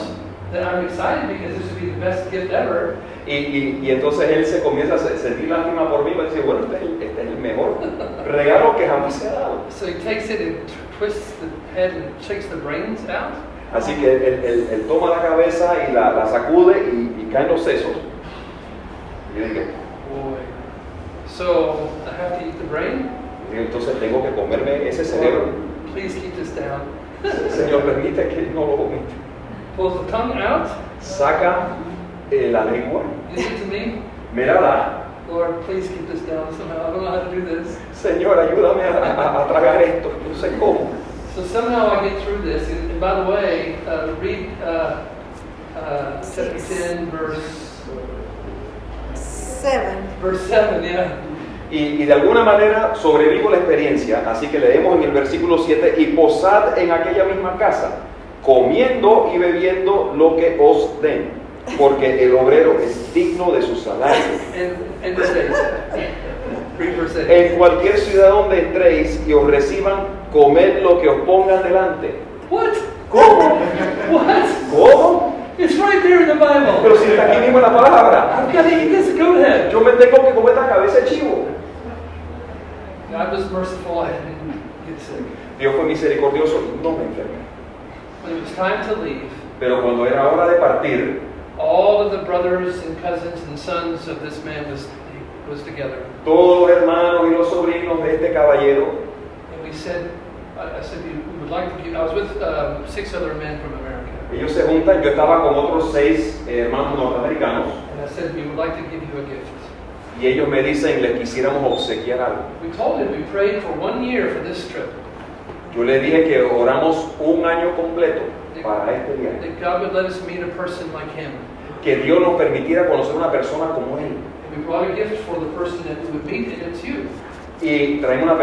Speaker 1: that I'm excited because this would be the best gift ever.
Speaker 2: Y entonces él se comienza a sentir lástima por mí y dice, bueno, este es el mejor regalo que jamás se ha dado.
Speaker 1: So he takes it and twists the head and shakes the brains out.
Speaker 2: Así que él toma la cabeza y la sacude y caen los sesos. Y yo digo,
Speaker 1: Boy. So I have to eat the brain.
Speaker 2: entonces tengo que comerme ese cerebro.
Speaker 1: Please keep this down.
Speaker 2: Señor, permite que no lo vomite.
Speaker 1: Pulls the tongue out.
Speaker 2: Saca la lengua,
Speaker 1: Gives it to me.
Speaker 2: me la da.
Speaker 1: Lord, please keep this down somehow. I don't know how to do this.
Speaker 2: Señor, ayúdame a tragar esto. No sé cómo.
Speaker 1: So somehow I get through this. And by the way, read chapter 10, verse 7, yeah.
Speaker 2: Y de alguna manera sobrevivo la experiencia, así que leemos en el versículo 7, y posad en aquella misma casa, comiendo y bebiendo lo que os den, porque el obrero es digno de su salario.
Speaker 1: And this says, read verse 8.
Speaker 2: En cualquier ciudad donde entréis y os reciban, comed lo que os pongan delante.
Speaker 1: What?
Speaker 2: ¿Cómo?
Speaker 1: What?
Speaker 2: ¿Cómo?
Speaker 1: It's right there in the Bible.
Speaker 2: Pero si está aquí mismo en la palabra.
Speaker 1: I've got to eat this goat head.
Speaker 2: Yo me tengo que comer la cabeza de chivo.
Speaker 1: God was merciful. I didn't get sick.
Speaker 2: Dios fue misericordioso y no me enfermé.
Speaker 1: When it was time to leave,
Speaker 2: Pero cuando era hora de partir,
Speaker 1: all of the brothers and cousins and sons of this man was together.
Speaker 2: todos los hermanos y los sobrinos de este caballero,
Speaker 1: And we said, I said, we would like to give, I was with 6 other men from America.
Speaker 2: ellos se juntan, yo estaba con otros 6 hermanos norteamericanos,
Speaker 1: And I said, we would like to give you a gift.
Speaker 2: y ellos me dicen, les quisiéramos obsequiar algo.
Speaker 1: We told him, we prayed for 1 year for this trip.
Speaker 2: Yo le dije que oramos un año completo para este viaje,
Speaker 1: That God would let us meet a person like him.
Speaker 2: que Dios nos permitiera conocer una persona como él.
Speaker 1: And We brought a gift for the person that we would meet, and it's you.
Speaker 2: Y traemos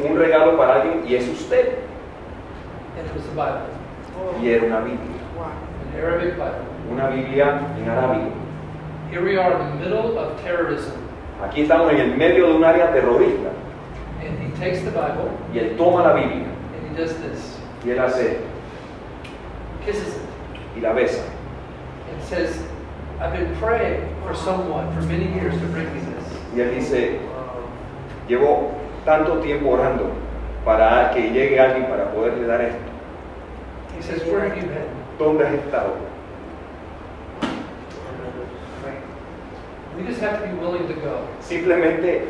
Speaker 2: un regalo para alguien y es usted.
Speaker 1: And it was the Bible,
Speaker 2: Y era una Biblia,
Speaker 1: an Arabic Bible.
Speaker 2: una Biblia en arábigo.
Speaker 1: Here we are in the middle of terrorism,
Speaker 2: Aquí estamos en el medio de un área terrorista
Speaker 1: and he takes the Bible
Speaker 2: y él toma la Biblia
Speaker 1: and he does this,
Speaker 2: y él hace
Speaker 1: kisses it,
Speaker 2: y la besa
Speaker 1: and says, I've been praying for someone for many years to bring me this.
Speaker 2: y él dice, llevo tanto tiempo orando para que llegue alguien para poderle dar esto.
Speaker 1: He says, where have you been?
Speaker 2: ¿Dónde has estado?
Speaker 1: We just have to be willing to go.
Speaker 2: Simplemente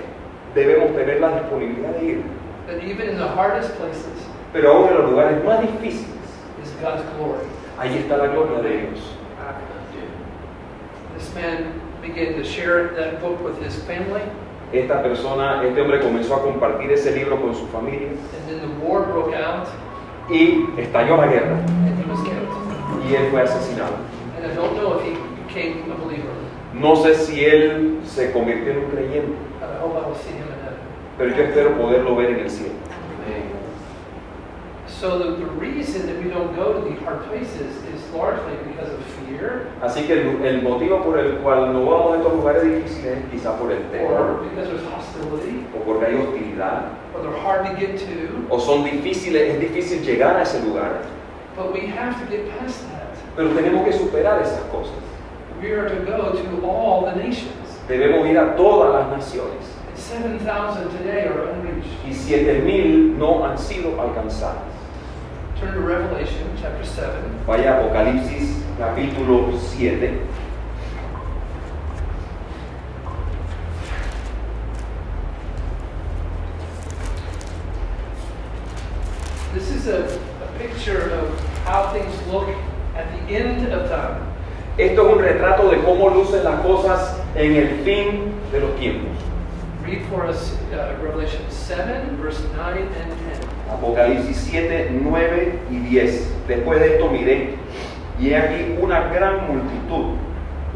Speaker 2: debemos tener la disponibilidad de ir.
Speaker 1: That even in the hardest places
Speaker 2: Pero aún en los lugares más difíciles,
Speaker 1: is God's glory.
Speaker 2: ahí está la gloria de Dios.
Speaker 1: This man began to share that book with his family,
Speaker 2: Este hombre comenzó a compartir ese libro con su familia
Speaker 1: and then the war broke out,
Speaker 2: y estalló la guerra
Speaker 1: and he was killed.
Speaker 2: y él fue asesinado.
Speaker 1: And I don't know if he became a believer,
Speaker 2: No sé si él se convirtió en un creyente,
Speaker 1: but I hope I will see him in heaven.
Speaker 2: pero yo espero poderlo ver en el cielo.
Speaker 1: So the reason that we don't go to the hard places is largely because of fear,
Speaker 2: Así que el motivo por el cual no vamos a estos lugares difíciles es quizá por el
Speaker 1: or
Speaker 2: temor,
Speaker 1: because there's hostility,
Speaker 2: o porque hay hostilidad,
Speaker 1: or they're hard to get to,
Speaker 2: o son difíciles, es difícil llegar a ese lugar.
Speaker 1: but we have to get past that.
Speaker 2: Pero tenemos que superar esas cosas.
Speaker 1: We are to go to all the nations.
Speaker 2: Debemos ir a todas las naciones.
Speaker 1: And 7,000 today are unreached.
Speaker 2: Y 7,000 no han sido alcanzadas.
Speaker 1: Turn to Revelation chapter 7.
Speaker 2: Vaya a Apocalipsis capítulo 7.
Speaker 1: This is a picture of how things look at the end of time.
Speaker 2: Esto es un retrato de cómo lucen las cosas en el fin de los tiempos.
Speaker 1: Read for us Revelation 7, verse 9 and 10.
Speaker 2: Apocalipsis 7, 9 y 10. Después de esto miré, y he aquí una gran multitud,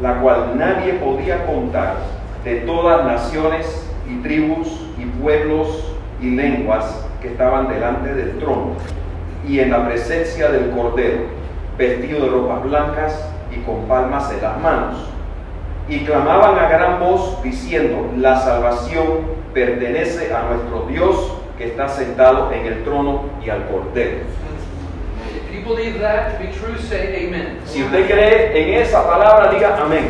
Speaker 2: la cual nadie podía contar, de todas naciones y tribus y pueblos y lenguas que estaban delante del trono y en la presencia del Cordero, vestido de ropas blancas y con palmas en las manos. Y clamaban a gran voz diciendo, la salvación pertenece a nuestro Dios que está sentado en el trono y al Cordero.
Speaker 1: If you believe that to be true, say amen.
Speaker 2: Si usted cree en esa palabra, diga amén.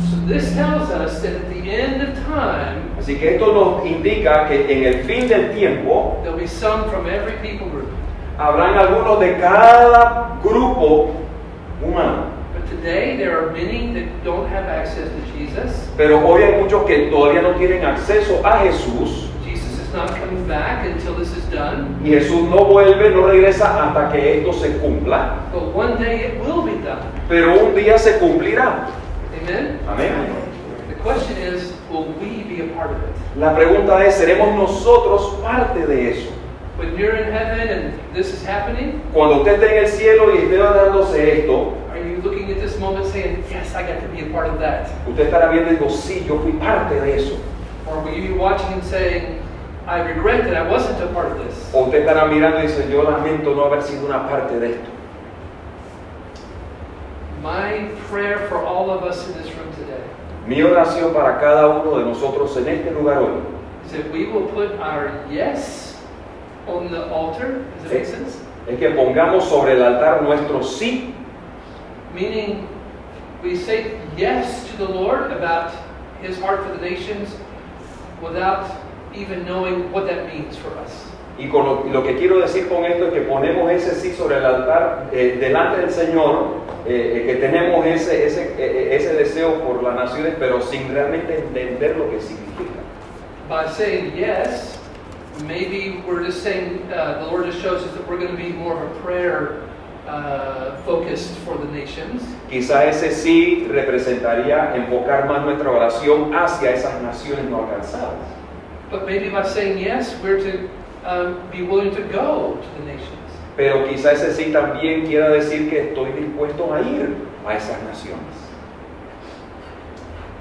Speaker 1: So this tells us that at the end of time,
Speaker 2: Así que esto nos indica que en el fin del tiempo
Speaker 1: there'll be some from every people group.
Speaker 2: habrán algunos de cada grupo humano.
Speaker 1: But today there are many that don't have access to Jesus.
Speaker 2: Pero hoy hay muchos que todavía no tienen acceso a Jesús.
Speaker 1: Jesus is not coming back until this is done.
Speaker 2: Y Jesús no vuelve, no regresa hasta que esto se cumpla.
Speaker 1: But one day it will be done.
Speaker 2: Pero un día se cumplirá.
Speaker 1: Amen?
Speaker 2: Amén.
Speaker 1: The question is, will we be a part of it?
Speaker 2: La pregunta es, ¿seremos nosotros parte de eso?
Speaker 1: When you're in heaven and this is happening,
Speaker 2: Cuando usted esté en el cielo y esté dándose esto,
Speaker 1: are you looking at this moment saying, yes, I got to be a part of that?
Speaker 2: usted estará viendo y digo, sí, yo fui parte de eso.
Speaker 1: Or will you be watching and saying, I regret that I wasn't a part of this?
Speaker 2: O usted estará mirando y dice, yo lamento no haber sido una parte de esto.
Speaker 1: My prayer for all of us in this room today
Speaker 2: Mi oración para cada uno de nosotros en este lugar hoy
Speaker 1: is that we will put our yes on the altar. Does that make sense?
Speaker 2: es que pongamos sobre el altar nuestro sí,
Speaker 1: Meaning, we say yes to the Lord about His heart for the nations without even knowing what that means for us.
Speaker 2: y con lo que quiero decir con esto es que ponemos ese sí sobre el altar delante del Señor, que tenemos ese deseo por las naciones, pero sin realmente entender lo que significa.
Speaker 1: By saying yes, maybe we're just saying, the Lord just shows us that we're going to be more of a prayer focused for the nations.
Speaker 2: Quizá ese sí representaría enfocar más nuestra oración hacia esas naciones no alcanzadas.
Speaker 1: But maybe by saying yes, we're to be willing to go to the nations.
Speaker 2: Pero quizá ese sí también quiera decir que estoy dispuesto a ir a esas naciones.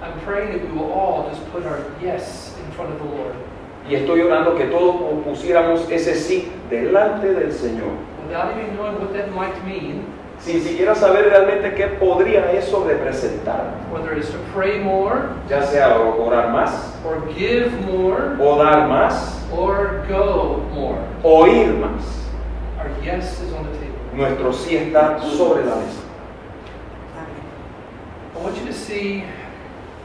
Speaker 1: I'm praying that we will all just put our yes in front of the Lord,
Speaker 2: Y estoy orando que todos pusiéramos ese sí delante del Señor,
Speaker 1: without even knowing what that might mean,
Speaker 2: sin siquiera saber realmente qué podría eso representar,
Speaker 1: whether it's to pray more,
Speaker 2: ya sea orar más,
Speaker 1: or give more,
Speaker 2: o dar más,
Speaker 1: or go more.
Speaker 2: o ir más.
Speaker 1: Our yes is on the table.
Speaker 2: Nuestro sí está sobre la mesa.
Speaker 1: I want you to see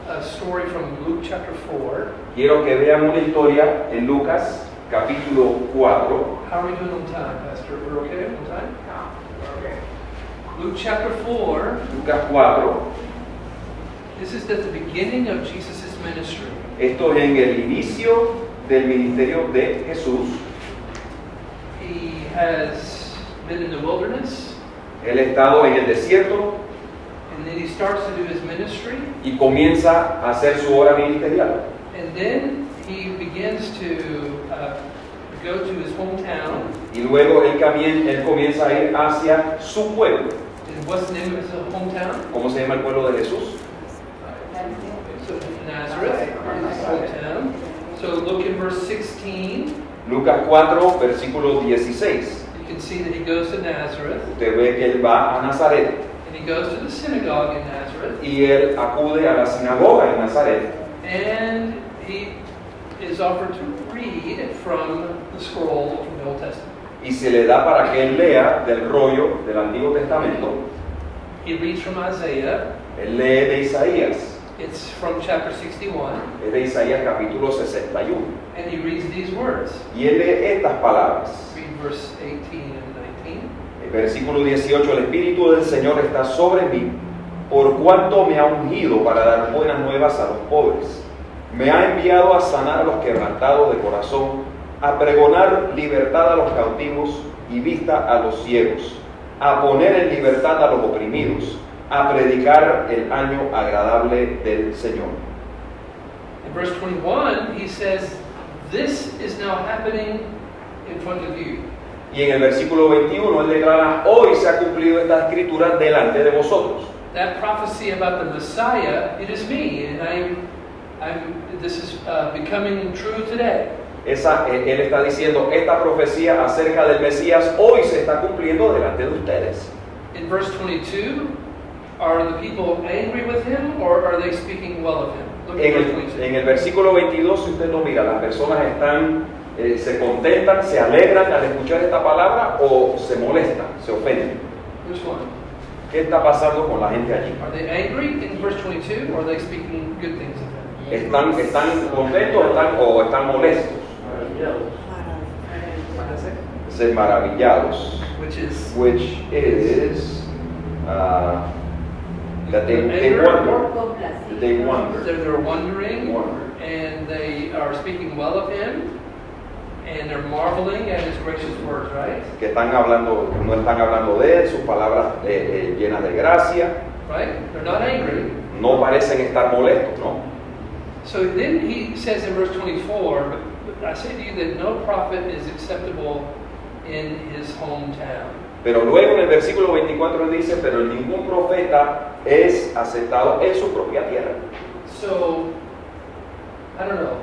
Speaker 1: a story from Luke chapter 4.
Speaker 2: Quiero que vean una historia en Lucas capítulo 4.
Speaker 1: How are we doing on time, Pastor? We're okay on time?
Speaker 5: Okay.
Speaker 1: Luke chapter 4.
Speaker 2: Lucas 4.
Speaker 1: This is at the beginning of Jesus' ministry.
Speaker 2: Esto es en el inicio del ministerio de Jesús.
Speaker 1: He has been in the wilderness,
Speaker 2: Él ha estado en el desierto
Speaker 1: and then he starts to do his ministry,
Speaker 2: y comienza a hacer su obra ministerial.
Speaker 1: and then he begins to go to his hometown.
Speaker 2: Y luego él comienza a ir hacia su pueblo.
Speaker 1: And what's the name of his hometown?
Speaker 2: ¿Cómo se llama el pueblo de Jesús?
Speaker 1: So Nazareth, his hometown. So look in verse 16.
Speaker 2: Lucas 4, versículo 16.
Speaker 1: You can see that he goes to Nazareth,
Speaker 2: Usted ve que él va a Nazaret
Speaker 1: and he goes to the synagogue in Nazareth,
Speaker 2: y él acude a la sinagoga en Nazaret
Speaker 1: and he is offered to read from the scroll from the Old Testament.
Speaker 2: y se le da para que él lea del rollo del Antiguo Testamento.
Speaker 1: He reads from Isaiah.
Speaker 2: Él lee de Isaías,
Speaker 1: It's from chapter 61,
Speaker 2: es de Isaías capítulo 61.
Speaker 1: and he reads these words.
Speaker 2: Y él lee estas palabras.
Speaker 1: Read verse 18 and 19.
Speaker 2: El versículo 18, el Espíritu del Señor está sobre mí, por cuanto me ha ungido para dar buenas nuevas a los pobres. Me ha enviado a sanar a los quebrantados de corazón, a pregonar libertad a los cautivos y vista a los ciegos, a poner en libertad a los oprimidos, a predicar el año agradable del Señor.
Speaker 1: In verse 21, he says, "This is now happening in front of you."
Speaker 2: Y en el versículo 21 él declara, hoy se ha cumplido esta escritura delante de vosotros.
Speaker 1: That prophecy about the Messiah, it is me, and this is becoming true today.
Speaker 2: Él está diciendo, esta profecía acerca del Mesías hoy se está cumpliendo delante de ustedes.
Speaker 1: In verse 22, are the people angry with him, or are they speaking well of him? Look at verse 22.
Speaker 2: En el versículo 22, si usted lo mira, las personas se contentan, se alegran al escuchar esta palabra o se molestan, se ofenden.
Speaker 1: Which one?
Speaker 2: ¿Qué está pasando con la gente allí?
Speaker 1: Are they angry in verse 22, or are they speaking good things of him?
Speaker 2: ¿Están contentos o están molestos? Se maravillados.
Speaker 1: Which is
Speaker 2: Which is that they
Speaker 1: Anger?
Speaker 2: wonder. They wonder.
Speaker 1: they're wondering,
Speaker 2: Wonder.
Speaker 1: and they are speaking well of him, and they're marveling at his gracious words, right?
Speaker 2: Que no están hablando de él, sus palabras llenas de gracia,
Speaker 1: Right? They're not angry.
Speaker 2: no parecen estar molestos, ¿no?
Speaker 1: So then he says in verse 24, "But I say to you that no prophet is acceptable in his hometown."
Speaker 2: Pero luego en el versículo 24 él dice, pero ningún profeta es aceptado en su propia tierra.
Speaker 1: So, I don't know.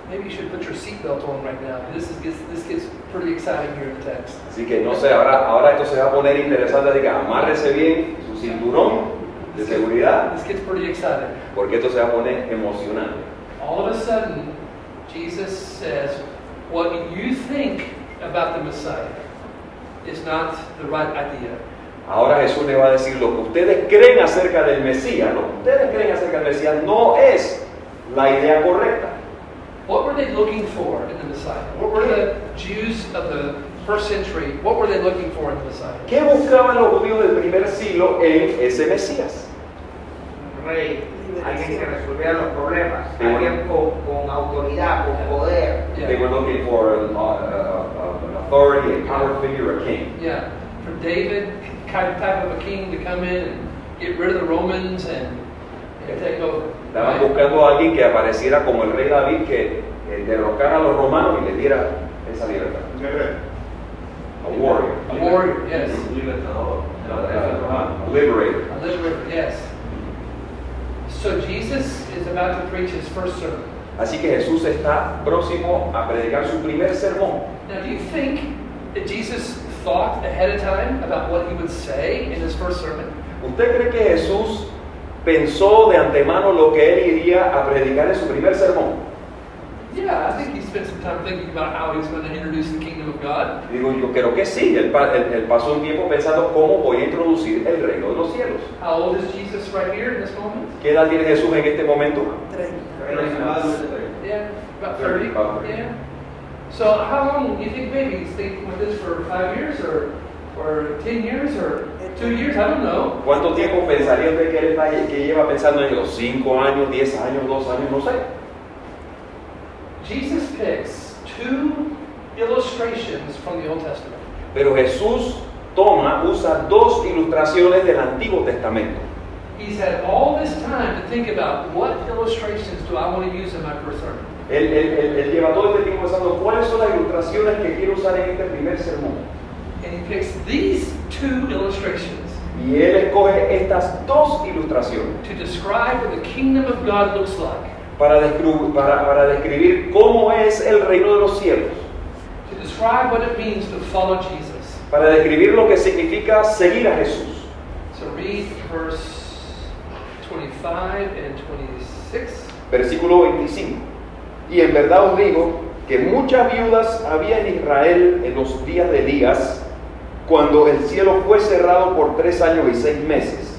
Speaker 1: Maybe you should put your seatbelt on right now. This gets pretty exciting here in the text.
Speaker 2: Así que no sé, ahora esto se va a poner interesante, así que amárrese bien su cinturón de seguridad,
Speaker 1: This gets pretty exciting.
Speaker 2: porque esto se va a poner emocionante.
Speaker 1: All of a sudden, Jesus says, what you think about the Messiah is not the right idea.
Speaker 2: Ahora Jesús le va a decir, lo que ustedes creen acerca del Mesías, lo que ustedes creen acerca del Mesías no es la idea correcta.
Speaker 1: What were they looking for in the Messiah? What were the Jews of the first century, what were they looking for in the Messiah?
Speaker 2: ¿Qué buscaban los judíos del primer siglo en ese Mesías?
Speaker 5: Rey, alguien que resolviera los problemas,
Speaker 2: Sí.
Speaker 5: alguien con autoridad, con poder.
Speaker 2: They were looking for an authority, a power figure, a king.
Speaker 1: Yeah, for David, kind of type of a king to come in and get rid of the Romans and take over.
Speaker 2: Estaban
Speaker 1: Right?
Speaker 2: buscando a alguien que apareciera como el rey David, que derrocara a los romanos y les diera esa libertad. A warrior.
Speaker 1: A warrior, yes.
Speaker 3: Libertador.
Speaker 2: Liberator.
Speaker 1: A liberator, yes. about to preach his first sermon.
Speaker 2: Así que Jesús está próximo a predicar su primer sermón.
Speaker 1: Now, do you think that Jesus thought ahead of time about what he would say in his first sermon?
Speaker 2: ¿Usted cree que Jesús pensó de antemano lo que él iría a predicar en su primer sermón?
Speaker 1: Yeah, I think he spent some time thinking about how he was going to introduce the kingdom of God.
Speaker 2: Digo, yo creo que sí. Él pasó un tiempo pensando cómo voy a introducir el reino de los cielos.
Speaker 1: How old is Jesus right here in this moment?
Speaker 2: ¿Qué edad tiene Jesús en este momento?
Speaker 1: Yeah, about
Speaker 2: 30,
Speaker 1: 30.
Speaker 2: about 30.
Speaker 1: Yeah. So how long do you think maybe he's thinking with this for 5 years or 10 years or 2 years? I don't know.
Speaker 2: ¿Cuánto tiempo pensaría usted que él que lleva pensando en los 5 años, 10 años, 2 años? No sé.
Speaker 1: Jesus picks 2 illustrations from the Old Testament.
Speaker 2: Pero Jesús usa 2 ilustraciones del Antiguo Testamento.
Speaker 1: He's had all this time to think about what illustrations do I want to use in my first sermon.
Speaker 2: Él lleva todo este tiempo pensando cuáles son las ilustraciones que quiero usar en este primer sermón.
Speaker 1: And he picks these 2 illustrations
Speaker 2: Y él escoge estas 2 ilustraciones
Speaker 1: to describe what the kingdom of God looks like,
Speaker 2: para describir cómo es el reino de los cielos,
Speaker 1: to describe what it means to follow Jesus.
Speaker 2: para describir lo que significa seguir a Jesús.
Speaker 1: So read verse 25 and 26.
Speaker 2: Versículo 25. Y en verdad os digo que muchas viudas había en Israel en los días de Elías, cuando el cielo fue cerrado por 3 años y 6 meses,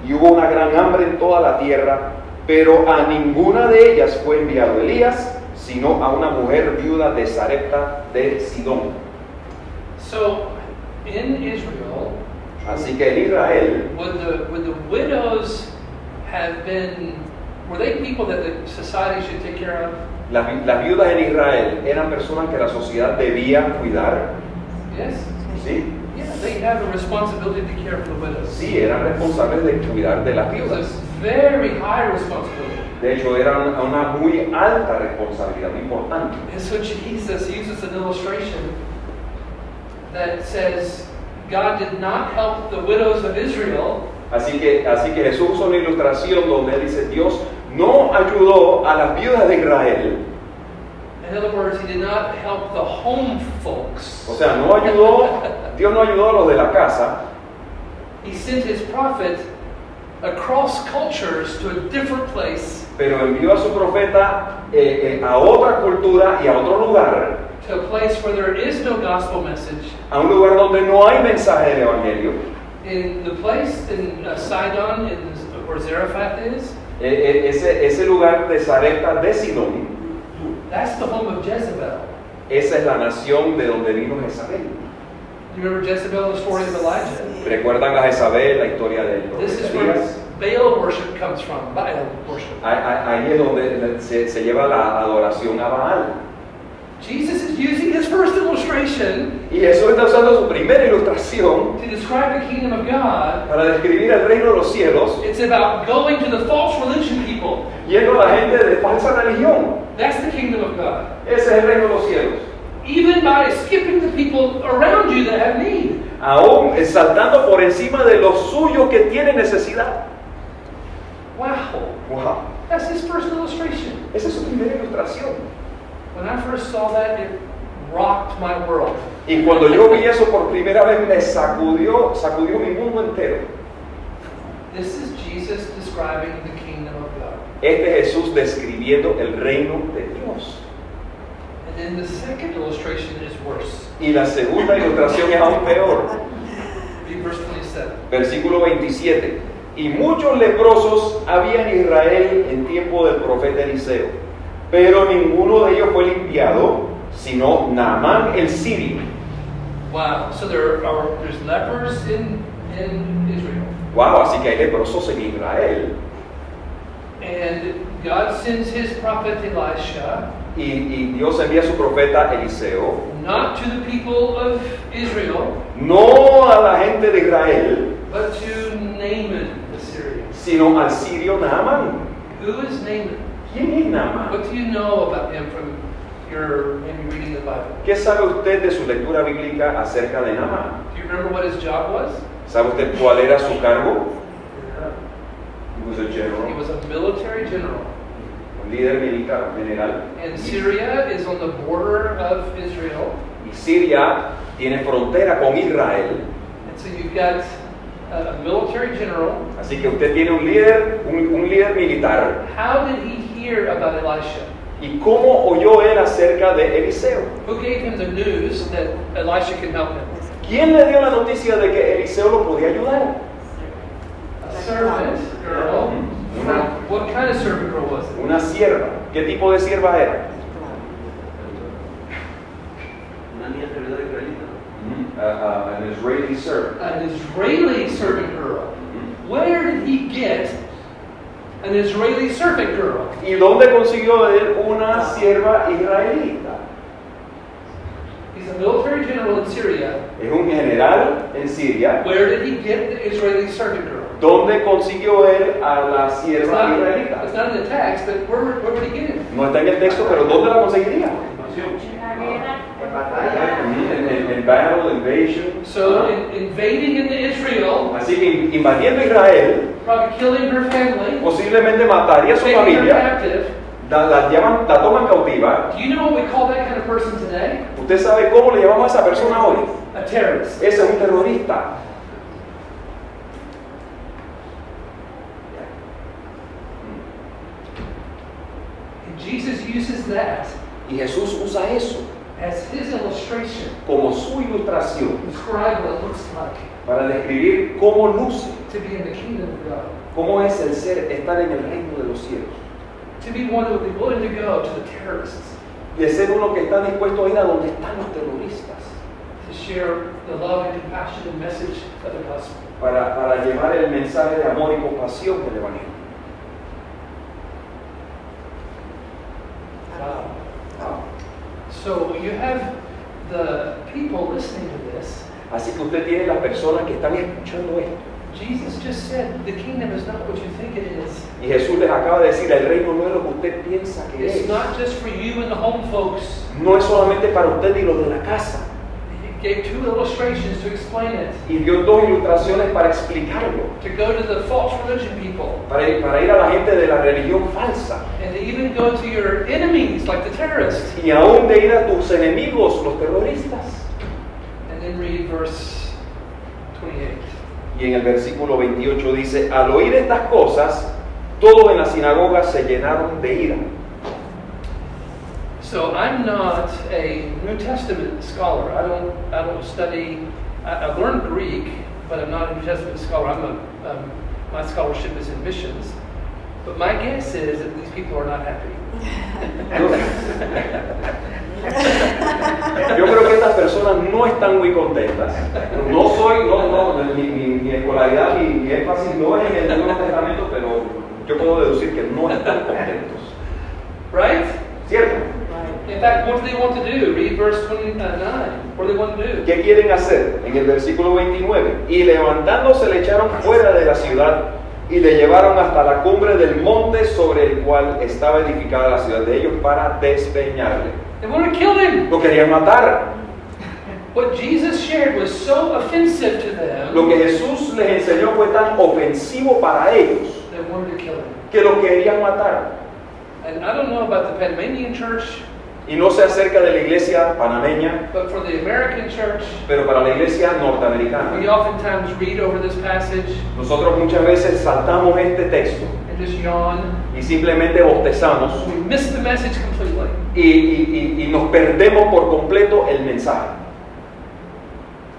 Speaker 2: y hubo una gran hambre en toda la tierra, pero a ninguna de ellas fue enviado Elías, sino a una mujer viuda de Sarepta de Sidón.
Speaker 1: So in Israel,
Speaker 2: Así que en Israel,
Speaker 1: would the widows have been, were they people that the society should take care of?
Speaker 2: las viudas en Israel eran personas que la sociedad debía cuidar.
Speaker 1: Yes?
Speaker 2: ¿Sí?
Speaker 1: Yeah, they have a responsibility to care for the widows.
Speaker 2: Sí, eran responsables de cuidar de las
Speaker 1: It
Speaker 2: viudas.
Speaker 1: was very high responsibility.
Speaker 2: De hecho, era una muy alta responsabilidad, muy importante.
Speaker 1: And so Jesus uses an illustration that says God did not help the widows of Israel.
Speaker 2: Así que Jesús usa una ilustración donde él dice, Dios no ayudó a las viudas de Israel.
Speaker 1: In other words, he did not help the home folks.
Speaker 2: O sea, Dios no ayudó a los de la casa.
Speaker 1: He sent his prophet across cultures to a different place,
Speaker 2: Pero envió a su profeta a otra cultura y a otro lugar,
Speaker 1: to a place where there is no gospel message.
Speaker 2: a un lugar donde no hay mensaje del Evangelio.
Speaker 1: In the place in Sidon, where Zarephath is,
Speaker 2: Ese lugar de Sarepta de Sidón,
Speaker 1: that's the home of Jezebel.
Speaker 2: esa es la nación de donde vino Jezabel.
Speaker 1: You remember Jezebel, the story of Elijah?
Speaker 2: ¿Recuerdan a Jezabel, la historia del
Speaker 1: This is
Speaker 2: profeta
Speaker 1: where
Speaker 2: Elías?
Speaker 1: Baal worship comes from. Baal worship.
Speaker 2: Ahí es donde se lleva la adoración a Baal.
Speaker 1: Jesus is using his first illustration
Speaker 2: Y Jesús está usando su primera ilustración
Speaker 1: to describe the kingdom of God.
Speaker 2: para describir el reino de los cielos,
Speaker 1: It's about going to the false religion people.
Speaker 2: yendo a la gente de falsa religión.
Speaker 1: That's the kingdom of God.
Speaker 2: Ese es el reino de los cielos.
Speaker 1: Even by skipping the people around you that have need.
Speaker 2: Aún saltando por encima de los suyos que tienen necesidad.
Speaker 1: Wow.
Speaker 2: Wow.
Speaker 1: That's his first illustration.
Speaker 2: Esa es su primera ilustración.
Speaker 1: When I first saw that, it rocked my world.
Speaker 2: Y cuando yo vi eso por primera vez, me sacudió mi mundo entero.
Speaker 1: This is Jesus describing the kingdom of God.
Speaker 2: Este es Jesús describiendo el reino de Dios.
Speaker 1: And then the second illustration is worse.
Speaker 2: Y la segunda ilustración es aún peor.
Speaker 1: Read verse 27.
Speaker 2: Versículo 27. Y muchos leprosos había en Israel en tiempo del profeta Eliseo, pero ninguno de ellos fue limpiado, sino Naamán el sirio.
Speaker 1: Wow. So there's lepers in Israel.
Speaker 2: Wow, así que hay leprosos en Israel.
Speaker 1: And God sends his prophet Elisha,
Speaker 2: Y Dios envía a su profeta Eliseo,
Speaker 1: not to the people of Israel,
Speaker 2: no a la gente de Israel,
Speaker 1: but to Naaman the Syrian.
Speaker 2: sino al sirio Naamán.
Speaker 1: Who is Naaman?
Speaker 2: ¿Quién es Naamán?
Speaker 1: What do you know about him from your maybe reading the Bible?
Speaker 2: ¿Qué sabe usted de su lectura bíblica acerca de Naamán?
Speaker 1: Do you remember what his job was?
Speaker 2: ¿Sabe usted cuál era su cargo? He was a
Speaker 1: He
Speaker 2: general.
Speaker 1: was a military general.
Speaker 2: líder militar, general.
Speaker 1: And Syria is on the border of Israel.
Speaker 2: Y Siria tiene frontera con Israel.
Speaker 1: And so you've got a military general.
Speaker 2: Así que usted tiene un líder militar.
Speaker 1: How did he hear about Elisha?
Speaker 2: ¿Y cómo oyó él acerca de Eliseo?
Speaker 1: Who gave him the news that Elisha can help him?
Speaker 2: ¿Quién le dio la noticia de que Eliseo lo podía ayudar?
Speaker 1: A servant girl. What kind of servant girl was it?
Speaker 2: Una sierva. ¿Qué tipo de sierva era?
Speaker 3: Una niña servidora israelita.
Speaker 2: An Israeli servant.
Speaker 1: An Israeli servant girl. Where did he get an Israeli servant girl?
Speaker 2: ¿Y dónde consiguió él una sierva israelita?
Speaker 1: He's a military general in Syria.
Speaker 2: Es un general en Siria.
Speaker 1: Where did he get the Israeli servant girl?
Speaker 2: ¿Dónde consiguió él a la
Speaker 1: It's
Speaker 2: sierva
Speaker 1: not,
Speaker 2: israelita?
Speaker 1: it's not in the text, but where would he get it?
Speaker 2: No está en el texto, pero ¿dónde la conseguiría?
Speaker 4: La guerra,
Speaker 5: En batalla.
Speaker 2: En battle, invasion.
Speaker 1: So, invading into Israel,
Speaker 2: Así que invadiendo Israel,
Speaker 1: probably killing her family,
Speaker 2: posiblemente mataría a su
Speaker 1: taking her
Speaker 2: familia,
Speaker 1: captive.
Speaker 2: la toman cautiva.
Speaker 1: Do you know what we call that kind of person today?
Speaker 2: ¿Usted sabe cómo le llamamos a esa persona hoy?
Speaker 1: A terrorist.
Speaker 2: Ese es un terrorista.
Speaker 1: And Jesus uses that
Speaker 2: Y Jesús usa eso
Speaker 1: as his illustration
Speaker 2: como su ilustración
Speaker 1: to describe what it looks like
Speaker 2: para describir cómo luce,
Speaker 1: to be in the kingdom of God.
Speaker 2: cómo es el ser, estar en el reino de los cielos.
Speaker 1: To be one that would be willing to go to the terrorists,
Speaker 2: De ser uno que está dispuesto a ir a donde están los terroristas
Speaker 1: to share the love and compassion and message of the gospel.
Speaker 2: para llevar el mensaje de amor y compasión del Evangelio.
Speaker 1: Wow.
Speaker 2: Ah.
Speaker 1: So you have the people listening to this.
Speaker 2: Así que usted tiene las personas que están escuchando esto.
Speaker 1: Jesus just said the kingdom is not what you think it is.
Speaker 2: Y Jesús les acaba de decir, el reino no es lo que usted piensa que
Speaker 1: It's
Speaker 2: es.
Speaker 1: not just for you and the home folks.
Speaker 2: No es solamente para usted y los de la casa.
Speaker 1: He gave two illustrations to explain it.
Speaker 2: Y dio dos ilustraciones para explicarlo.
Speaker 1: To go to the false religion people.
Speaker 2: Para ir a la gente de la religión falsa.
Speaker 1: And to even go to your enemies like the terrorists.
Speaker 2: Y aún de ir a tus enemigos, los terroristas.
Speaker 1: And then read verse 28.
Speaker 2: Y en el versículo 28 dice, al oír estas cosas, todos en la sinagoga se llenaron de ira.
Speaker 1: So I'm not a New Testament scholar. I don't study. I've learned Greek, but I'm not a New Testament scholar. My scholarship is in missions. But my guess is that these people are not happy.
Speaker 2: Yo creo que estas personas no están muy contentas. Mi escolaridad, mi énfasis no es en el Nuevo Testamento, pero yo puedo deducir que no están contentos.
Speaker 1: Right?
Speaker 2: ¿Cierto?
Speaker 1: In fact, what do they want to do? Read verse 29. What do they want to do?
Speaker 2: ¿Qué quieren hacer? En el versículo 29. Y levantándose le echaron fuera de la ciudad y le llevaron hasta la cumbre del monte sobre el cual estaba edificada la ciudad de ellos para despeñarle.
Speaker 1: They want to kill him.
Speaker 2: Lo querían matar.
Speaker 1: What Jesus shared was so offensive to them.
Speaker 2: Lo que Jesús les enseñó fue tan ofensivo para ellos
Speaker 1: They wanted to kill him.
Speaker 2: que lo querían matar.
Speaker 1: And I don't know about the Panamanian church,
Speaker 2: Y no sé acerca de la iglesia panameña,
Speaker 1: but for the American church,
Speaker 2: pero para la iglesia
Speaker 1: we
Speaker 2: norteamericana,
Speaker 1: oftentimes read over this passage
Speaker 2: nosotros muchas veces saltamos este texto
Speaker 1: and just yawn.
Speaker 2: y simplemente bostezamos
Speaker 1: We miss the message completely.
Speaker 2: y nos perdemos por completo el mensaje.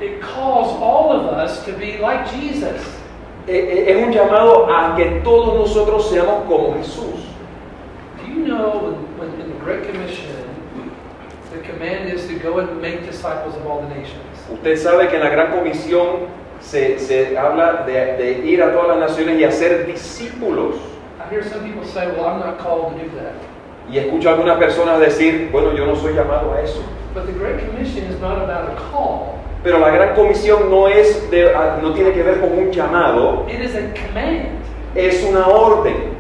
Speaker 1: It calls all of us to be like Jesus.
Speaker 2: Es un llamado a que todos nosotros seamos como Jesús.
Speaker 1: Do you know when in the Great Commission, the command is to go and make disciples of all the nations?
Speaker 2: Usted sabe que en la Gran Comisión se habla de ir a todas las naciones y hacer discípulos.
Speaker 1: I hear some people say, well, I'm not called to do that.
Speaker 2: Y escucho a algunas personas decir, bueno, yo no soy llamado a eso.
Speaker 1: But the Great Commission is not about a call.
Speaker 2: Pero la Gran Comisión no tiene que ver con un llamado,
Speaker 1: It is a command.
Speaker 2: es una orden,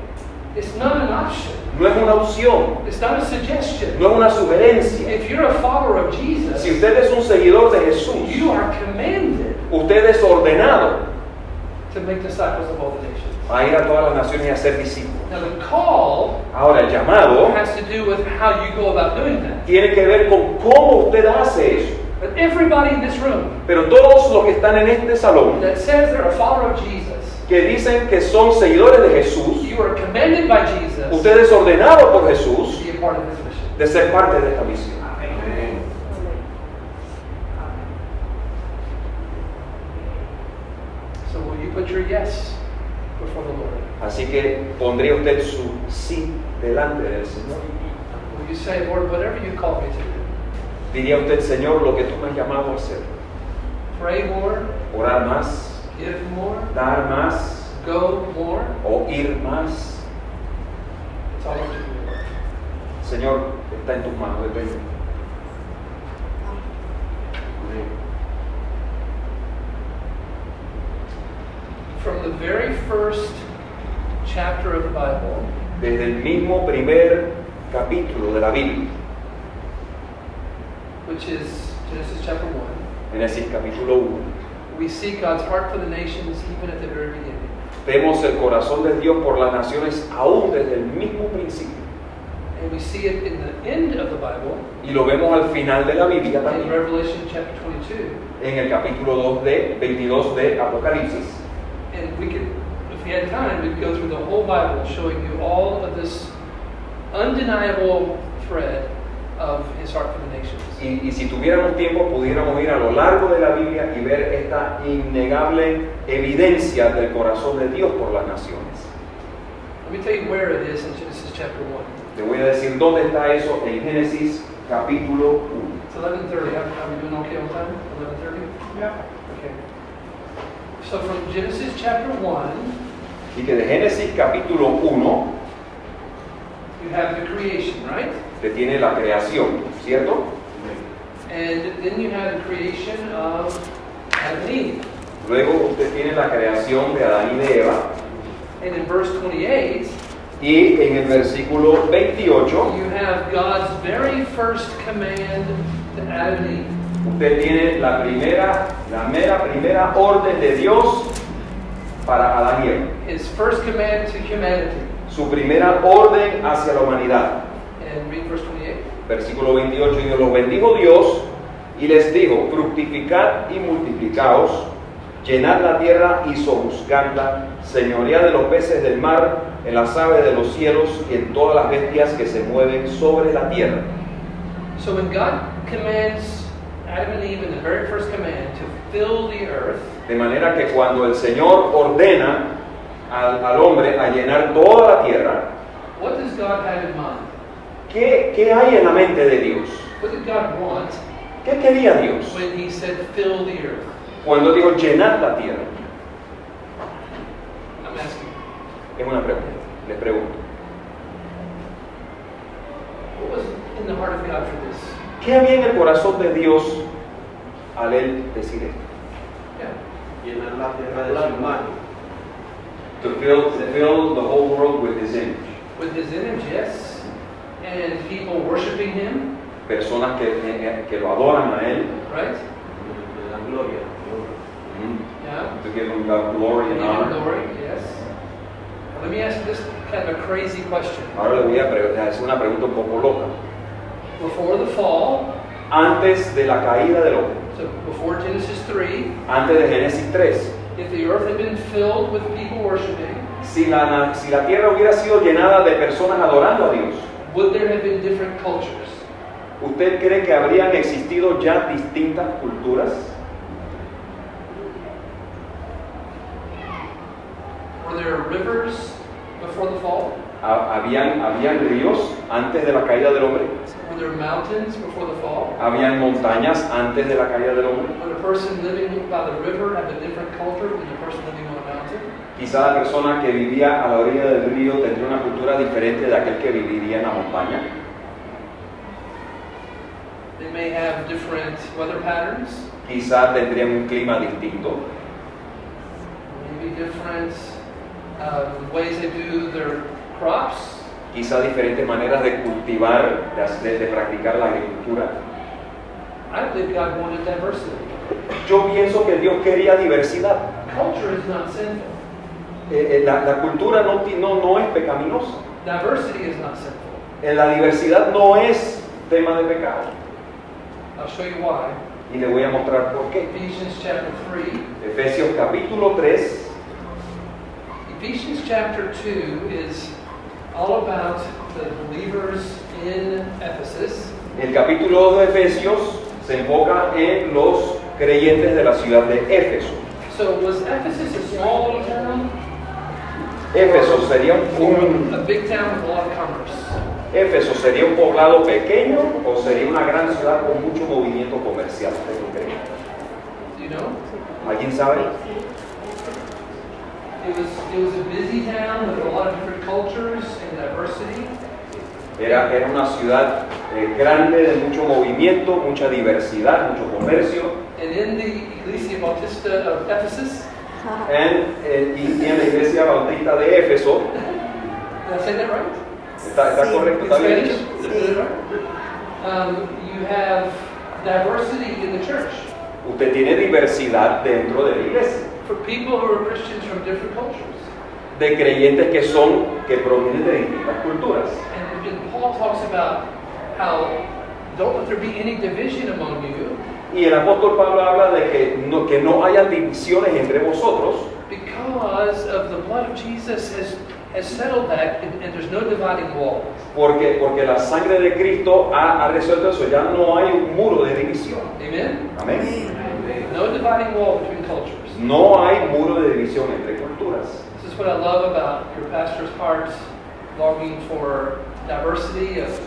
Speaker 1: It's not an option.
Speaker 2: no es una opción,
Speaker 1: It's not a suggestion.
Speaker 2: no es una sugerencia.
Speaker 1: If you're a follower of Jesus,
Speaker 2: Si usted es un seguidor de Jesús,
Speaker 1: you are commanded
Speaker 2: usted es ordenado
Speaker 1: to to make disciples of all the nations.
Speaker 2: a ir a todas las naciones y a ser discípulos.
Speaker 1: Now the call
Speaker 2: Ahora, el llamado
Speaker 1: has to do with how you go about doing that.
Speaker 2: tiene que ver con cómo usted hace eso.
Speaker 1: But everybody in this room
Speaker 2: Pero todos los que están en este salón,
Speaker 1: that says they're a follower of Jesus,
Speaker 2: que dicen que son seguidores de Jesús,
Speaker 1: you are commanded by Jesus
Speaker 2: usted es ordenado por
Speaker 1: to
Speaker 2: Jesús
Speaker 1: be a part of His mission.
Speaker 2: de ser parte de esta misión.
Speaker 5: Amén.
Speaker 1: So will you put your yes before the Lord?
Speaker 2: Así que pondría usted su sí delante del Señor.
Speaker 1: Will you say, Lord, whatever you call me to do?
Speaker 2: Diría usted, Señor, lo que tú me has llamado a hacer.
Speaker 1: Pray more,
Speaker 2: Orar más,
Speaker 1: give more,
Speaker 2: dar más
Speaker 1: go more.
Speaker 2: o ir más.
Speaker 1: It's all up to you, Lord.
Speaker 2: Señor, está en tus manos, depende.
Speaker 1: From the very first chapter of the Bible,
Speaker 2: Desde el mismo primer capítulo de la Biblia,
Speaker 1: which is Genesis chapter 1,
Speaker 2: Génesis capítulo 1,
Speaker 1: we see God's heart for the nations even at the very beginning.
Speaker 2: vemos el corazón de Dios por las naciones aún desde el mismo principio.
Speaker 1: And we see it in the end of the Bible,
Speaker 2: Y lo vemos al final de la Biblia
Speaker 1: in
Speaker 2: también,
Speaker 1: Revelation chapter 22.
Speaker 2: en el capítulo 22 de Apocalipsis.
Speaker 1: And we could, if we had time, we'd go through the whole Bible showing you all of this undeniable thread of His heart for the nations.
Speaker 2: Y si tuviéramos tiempo, pudiéramos ir a lo largo de la Biblia y ver esta innegable evidencia del corazón de Dios por las naciones.
Speaker 1: Let me tell you where it is in Genesis chapter 1.
Speaker 2: Te voy a decir dónde está eso en Génesis capítulo 1.
Speaker 1: It's 11:30. Are we doing okay on time? 11:30?
Speaker 5: Yeah.
Speaker 1: Okay. So from Genesis chapter 1,
Speaker 2: Y que de Génesis capítulo 1
Speaker 1: you have the creation, right?
Speaker 2: te tiene la creación, ¿cierto?
Speaker 1: And then you have the creation of Adam and Eve.
Speaker 2: Luego usted tiene la creación de Adán y de Eva.
Speaker 1: And in verse 28,
Speaker 2: Y en el versículo 28
Speaker 1: you have God's very first command to Adam and Eve.
Speaker 2: usted tiene la mera primera orden de Dios para Adán y Eva.
Speaker 1: His first command to humanity.
Speaker 2: Su primera orden hacia la humanidad.
Speaker 1: And read verse 28.
Speaker 2: Versículo 28, y los bendijo Dios y les dijo, fructificad y multiplicaos, llenad la tierra y sojuzgadla, señoread de los peces del mar, en las aves de los cielos y en todas las bestias que se mueven sobre la tierra.
Speaker 1: So when God commands Adam and Eve in the very first command to fill the earth,
Speaker 2: De manera que cuando el Señor ordena al hombre a llenar toda la tierra,
Speaker 1: what does God have in mind?
Speaker 2: ¿qué hay en la mente de Dios?
Speaker 1: What did God want
Speaker 2: ¿Qué quería Dios
Speaker 1: when He said fill the earth?
Speaker 2: cuando dijo llenar la tierra?
Speaker 1: I'm asking.
Speaker 2: Es una pregunta, les pregunto.
Speaker 1: What was in the heart of God for this?
Speaker 2: ¿Qué había en el corazón de Dios al Él decir esto?
Speaker 1: Yeah.
Speaker 3: Llenar la tierra de su imagen.
Speaker 2: To fill the whole world with His image.
Speaker 1: With His image, yes. And people worshiping Him,
Speaker 2: Personas que lo adoran a Él.
Speaker 1: right?
Speaker 3: De la gloria.
Speaker 1: Yeah.
Speaker 2: To give Him God glory and
Speaker 1: Give Him
Speaker 2: honor.
Speaker 1: glory, yes. Now, let me ask you this kind of a crazy question.
Speaker 2: Ahora le voy a hacer una pregunta un poco loca.
Speaker 1: Before the fall,
Speaker 2: Antes de la caída del hombre,
Speaker 1: so before Genesis 3,
Speaker 2: antes de Génesis 3,
Speaker 1: if the earth had been filled with people worshiping,
Speaker 2: si la tierra hubiera sido llenada de personas adorando a Dios,
Speaker 1: would there have been different cultures?
Speaker 2: ¿usted cree que habrían existido ya distintas culturas?
Speaker 1: Were there rivers before the fall?
Speaker 2: ¿Habían ríos antes de la caída del hombre?
Speaker 1: Were there mountains before the fall?
Speaker 2: ¿Habían montañas antes de la caída del hombre?
Speaker 1: Would a person living by the river have a different culture than the person living on a mountain?
Speaker 2: Quizá la persona que vivía a la orilla del río tendría una cultura diferente de aquel que viviría en la montaña.
Speaker 1: They may have different weather patterns,
Speaker 2: Quizá tendrían un clima distinto.
Speaker 1: maybe different ways they do their crops.
Speaker 2: Quizá diferentes maneras de cultivar, de practicar la agricultura.
Speaker 1: I believe God wanted diversity.
Speaker 2: Yo pienso que Dios quería diversidad.
Speaker 1: culture is not sinful.
Speaker 2: La cultura no es pecaminosa.
Speaker 1: Diversity is not sinful.
Speaker 2: La diversidad no es tema de pecado.
Speaker 1: I'll show you why.
Speaker 2: Y le voy a mostrar por qué.
Speaker 1: Ephesians chapter 3.
Speaker 2: Efesios capítulo 3.
Speaker 1: Ephesians chapter 2 is all about the believers in Ephesus.
Speaker 2: El capítulo 2 de Efesios se enfoca en los creyentes de la ciudad de Éfeso.
Speaker 1: So was Ephesus a small little town?
Speaker 2: Éfeso sería
Speaker 1: A big town with a lot of commerce?
Speaker 2: Éfeso sería un poblado pequeño o sería una gran ciudad con mucho movimiento comercial.
Speaker 1: Do you know?
Speaker 2: ¿Alguien sabe?
Speaker 1: It was a busy town with a lot of different cultures and diversity.
Speaker 2: Era una ciudad grande de mucho movimiento, mucha diversidad, mucho comercio.
Speaker 1: And in the Ecclesia Bautista of Ephesus,
Speaker 2: Y en la iglesia bautista de Éfeso,
Speaker 1: did I say that right?
Speaker 2: ¿está
Speaker 7: Sí.
Speaker 2: correcto?
Speaker 1: In
Speaker 2: ¿Está bien
Speaker 1: Spanish?
Speaker 2: dicho?
Speaker 1: Did I say that right? You have diversity in the church
Speaker 2: Usted tiene diversidad dentro de la iglesia,
Speaker 1: for people who are Christians from different cultures.
Speaker 2: de creyentes que provienen de distintas culturas.
Speaker 1: And Paul talks about how don't let there be any division among you,
Speaker 2: Y el apóstol Pablo habla de que no haya divisiones entre vosotros,
Speaker 1: because of the blood of Jesus has settled that, and there's no dividing wall.
Speaker 2: porque la sangre de Cristo ha resuelto eso, ya no hay un muro de división.
Speaker 1: Amen?
Speaker 2: Amén.
Speaker 1: No dividing wall between cultures.
Speaker 2: No hay muro de división entre culturas.
Speaker 1: This is what I love about your pastor's heart, longing for diversity of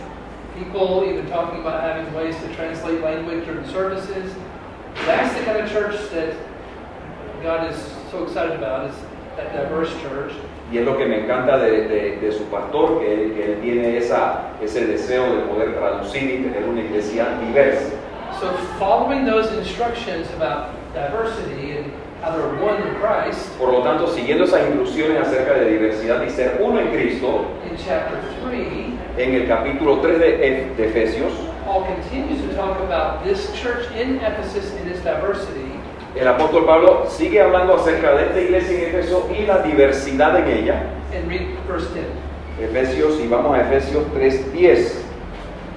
Speaker 1: people, even talking about having ways to translate language during services. That's the kind of church that God is so excited about, is that diverse church.
Speaker 2: Y es lo que me encanta de su pastor, que él tiene ese deseo de poder traducir y tener una iglesia diversa.
Speaker 1: So following those instructions about diversity and how they're one in Christ,
Speaker 2: Por lo tanto, siguiendo esas instrucciones acerca de diversidad y ser uno en Cristo,
Speaker 1: in chapter 3,
Speaker 2: en el capítulo 3 de Efesios,
Speaker 1: Paul continues to talk about this church in Ephesus and its diversity.
Speaker 2: el apóstol Pablo sigue hablando acerca de esta iglesia en Éfeso y la diversidad en ella.
Speaker 1: And read verse 10.
Speaker 2: Efesios, y vamos a Efesios 3:10.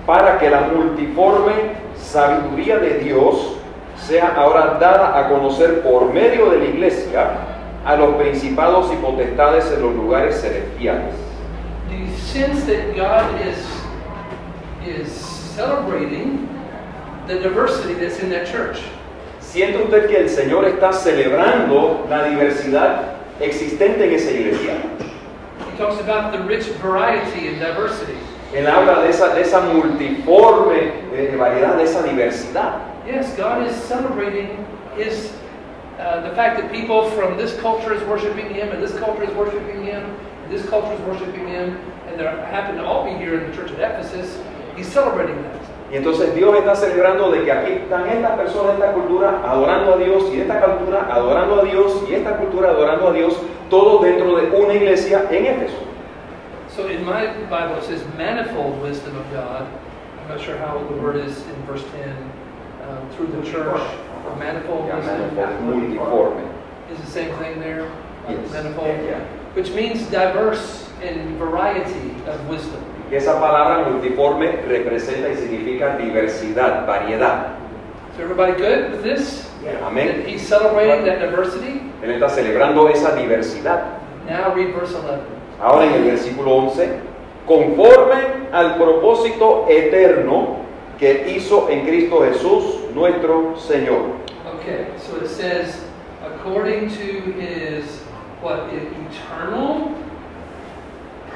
Speaker 2: Para que la multiforme sabiduría de Dios sea ahora dada a conocer por medio de la iglesia a los principados y potestades en los lugares celestiales.
Speaker 1: Do you sense that God is celebrating the diversity that's in that church?
Speaker 2: ¿Siente usted que el Señor está celebrando la diversidad existente en esa iglesia?
Speaker 1: He talks about the rich variety and diversity.
Speaker 2: Él habla de esa multiforme variedad, de esa diversidad.
Speaker 1: Yes, God is celebrating the fact that people from this culture is worshiping Him, and this culture is worshiping Him, and this culture is worshiping Him, and they happen to all be here in the church at Ephesus. He's celebrating that.
Speaker 2: Y entonces Dios está celebrando de que aquí están estas personas de esta cultura adorando a Dios, y esta cultura adorando a Dios, y esta cultura adorando a Dios, todo dentro de una iglesia en Éfeso.
Speaker 1: So in my Bible it says manifold wisdom of God. I'm not sure how the word is in verse 10. Through the church, manifold wisdom
Speaker 2: Multiforme.
Speaker 1: is the same thing there.
Speaker 2: Yes.
Speaker 1: Manifold,
Speaker 2: Yeah.
Speaker 1: which means diverse in variety of wisdom.
Speaker 2: Esa palabra multiforme representa y significa diversidad, variedad.
Speaker 1: So everybody good with this?
Speaker 2: Amén.
Speaker 1: He's celebrating that diversity.
Speaker 2: Él está celebrando esa diversidad.
Speaker 1: Now read verse 11.
Speaker 2: Ahora en el versículo 11, conforme al propósito eterno que hizo en Cristo Jesús, nuestro Señor.
Speaker 1: Okay, so it says, according to His, eternal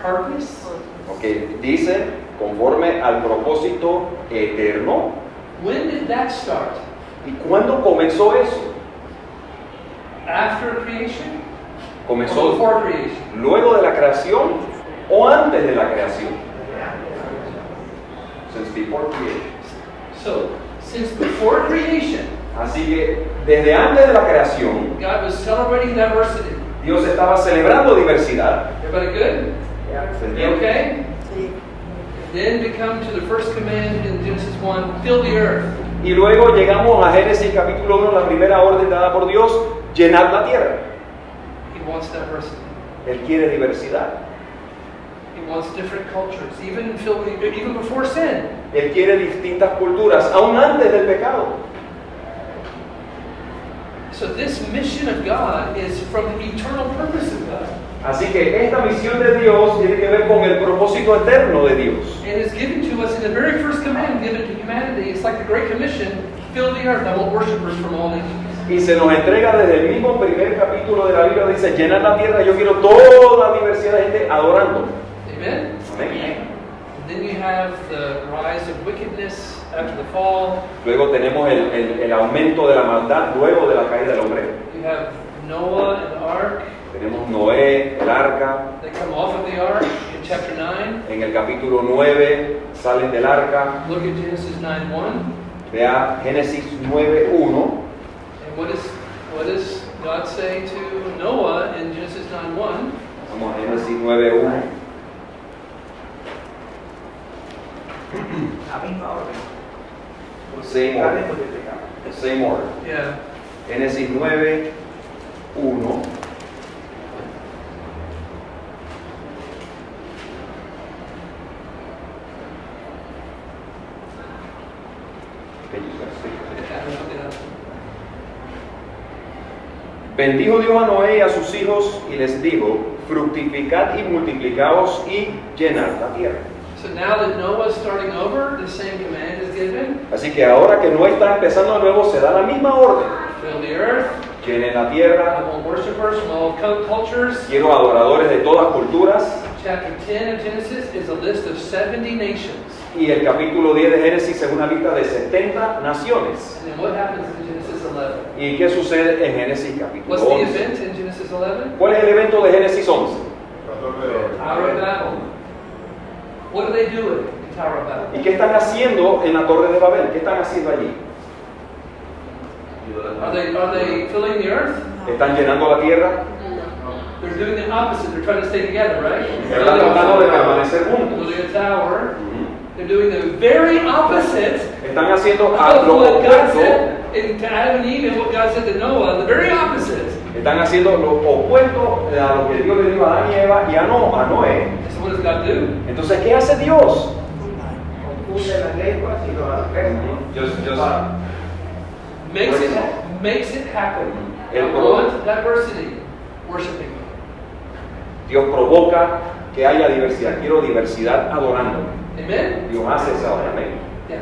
Speaker 1: purpose?
Speaker 2: Ok, dice, conforme al propósito eterno.
Speaker 1: When did that start?
Speaker 2: ¿Y cuándo comenzó eso?
Speaker 1: After creation? Or
Speaker 2: ¿Comenzó
Speaker 1: before creation?
Speaker 2: luego de la creación o antes de la creación? Since before creation.
Speaker 1: So, since before creation,
Speaker 2: Así que desde antes de la creación,
Speaker 1: God was celebrating diversity.
Speaker 2: Dios estaba celebrando diversidad.
Speaker 1: Everybody good?
Speaker 2: ¿Se entiende?
Speaker 1: Okay?
Speaker 7: Sí.
Speaker 1: Then we come to the first command in Genesis 1, fill the earth.
Speaker 2: Y luego llegamos a Génesis capítulo 1, la primera orden dada por Dios, llenar la tierra.
Speaker 1: He wants diversity.
Speaker 2: Él quiere diversidad.
Speaker 1: He wants different cultures, even before sin.
Speaker 2: Él quiere distintas culturas, aún antes del pecado.
Speaker 1: So this mission of God is from the eternal purpose of God.
Speaker 2: Así que esta misión de Dios tiene que ver con el propósito eterno de Dios.
Speaker 1: And it's given to us in the very first command given to humanity. It's like the Great Commission, fill the earth, I want worshipers from all nations.
Speaker 2: Y se nos entrega desde el mismo primer capítulo de la Biblia, dice, llenar la tierra, yo quiero toda la diversidad de gente adorando.
Speaker 1: Amen?
Speaker 2: Amén.
Speaker 1: And then you have the rise of wickedness after the fall.
Speaker 2: Luego tenemos el aumento de la maldad luego de la caída del hombre.
Speaker 1: You have Noah and the ark.
Speaker 2: Tenemos Noé, el arca.
Speaker 1: They come off of the ark in chapter 9.
Speaker 2: En el capítulo 9 salen del arca.
Speaker 1: Look at Genesis 9:1.
Speaker 2: Vea Génesis 9:1.
Speaker 1: And what does God say to Noah in Genesis 9:1?
Speaker 2: Vamos a Génesis 9:1.
Speaker 5: La misma orden.
Speaker 2: Same
Speaker 5: Multiplicar y
Speaker 2: order.
Speaker 5: multiplicar.
Speaker 2: Same order.
Speaker 1: Yeah.
Speaker 2: Génesis 9:1. Bendijo Dios a Noé y a sus hijos y les dijo, fructificad y multiplicaos y llenad la tierra.
Speaker 1: So now that Noah's starting over, the same command is given.
Speaker 2: Así que ahora que Noé está empezando de nuevo, se da la misma orden.
Speaker 1: Fill the earth.
Speaker 2: Llenen la
Speaker 1: I
Speaker 2: tierra,
Speaker 1: want worshipers from all cultures.
Speaker 2: quiero adoradores de todas culturas.
Speaker 1: Chapter 10 of Genesis is a list of 70 nations.
Speaker 2: Y el capítulo 10 de Génesis es una lista de 70 naciones.
Speaker 1: And then what happens in Genesis 11?
Speaker 2: ¿Y qué sucede en Génesis capítulo
Speaker 1: What's the
Speaker 2: 11?
Speaker 1: event in Genesis 11?
Speaker 2: ¿Cuál es el evento de Génesis 11?
Speaker 1: Tower of Babel. What are they doing in Tower of Babel?
Speaker 2: ¿Y qué están haciendo en la Torre de Babel? ¿Qué están haciendo allí?
Speaker 1: Are they filling the earth?
Speaker 2: ¿Están llenando la tierra?
Speaker 1: They're doing the opposite. They're trying to stay together, right?
Speaker 2: Están tratando de permanecer juntos.
Speaker 1: Building a tower.
Speaker 2: Ujú.
Speaker 1: They're doing the very opposite
Speaker 2: Están haciendo
Speaker 1: of
Speaker 2: lo
Speaker 1: what God
Speaker 2: opuesto.
Speaker 1: said to Adam and Eve and what God said to Noah. The very opposite.
Speaker 2: Están haciendo lo opuesto a lo que Dios le dijo a Adán y Eva y a Noé.
Speaker 1: So what does God do?
Speaker 2: Entonces, ¿qué hace Dios?
Speaker 5: Confunde las lenguas y los aspectos.
Speaker 1: Makes it happen. I
Speaker 2: El
Speaker 1: want diversity. Worshiping.
Speaker 2: Dios provoca que haya diversidad. Quiero diversidad adorando.
Speaker 1: Amen?
Speaker 2: Dios hace esa obra. Amén.
Speaker 1: Yeah.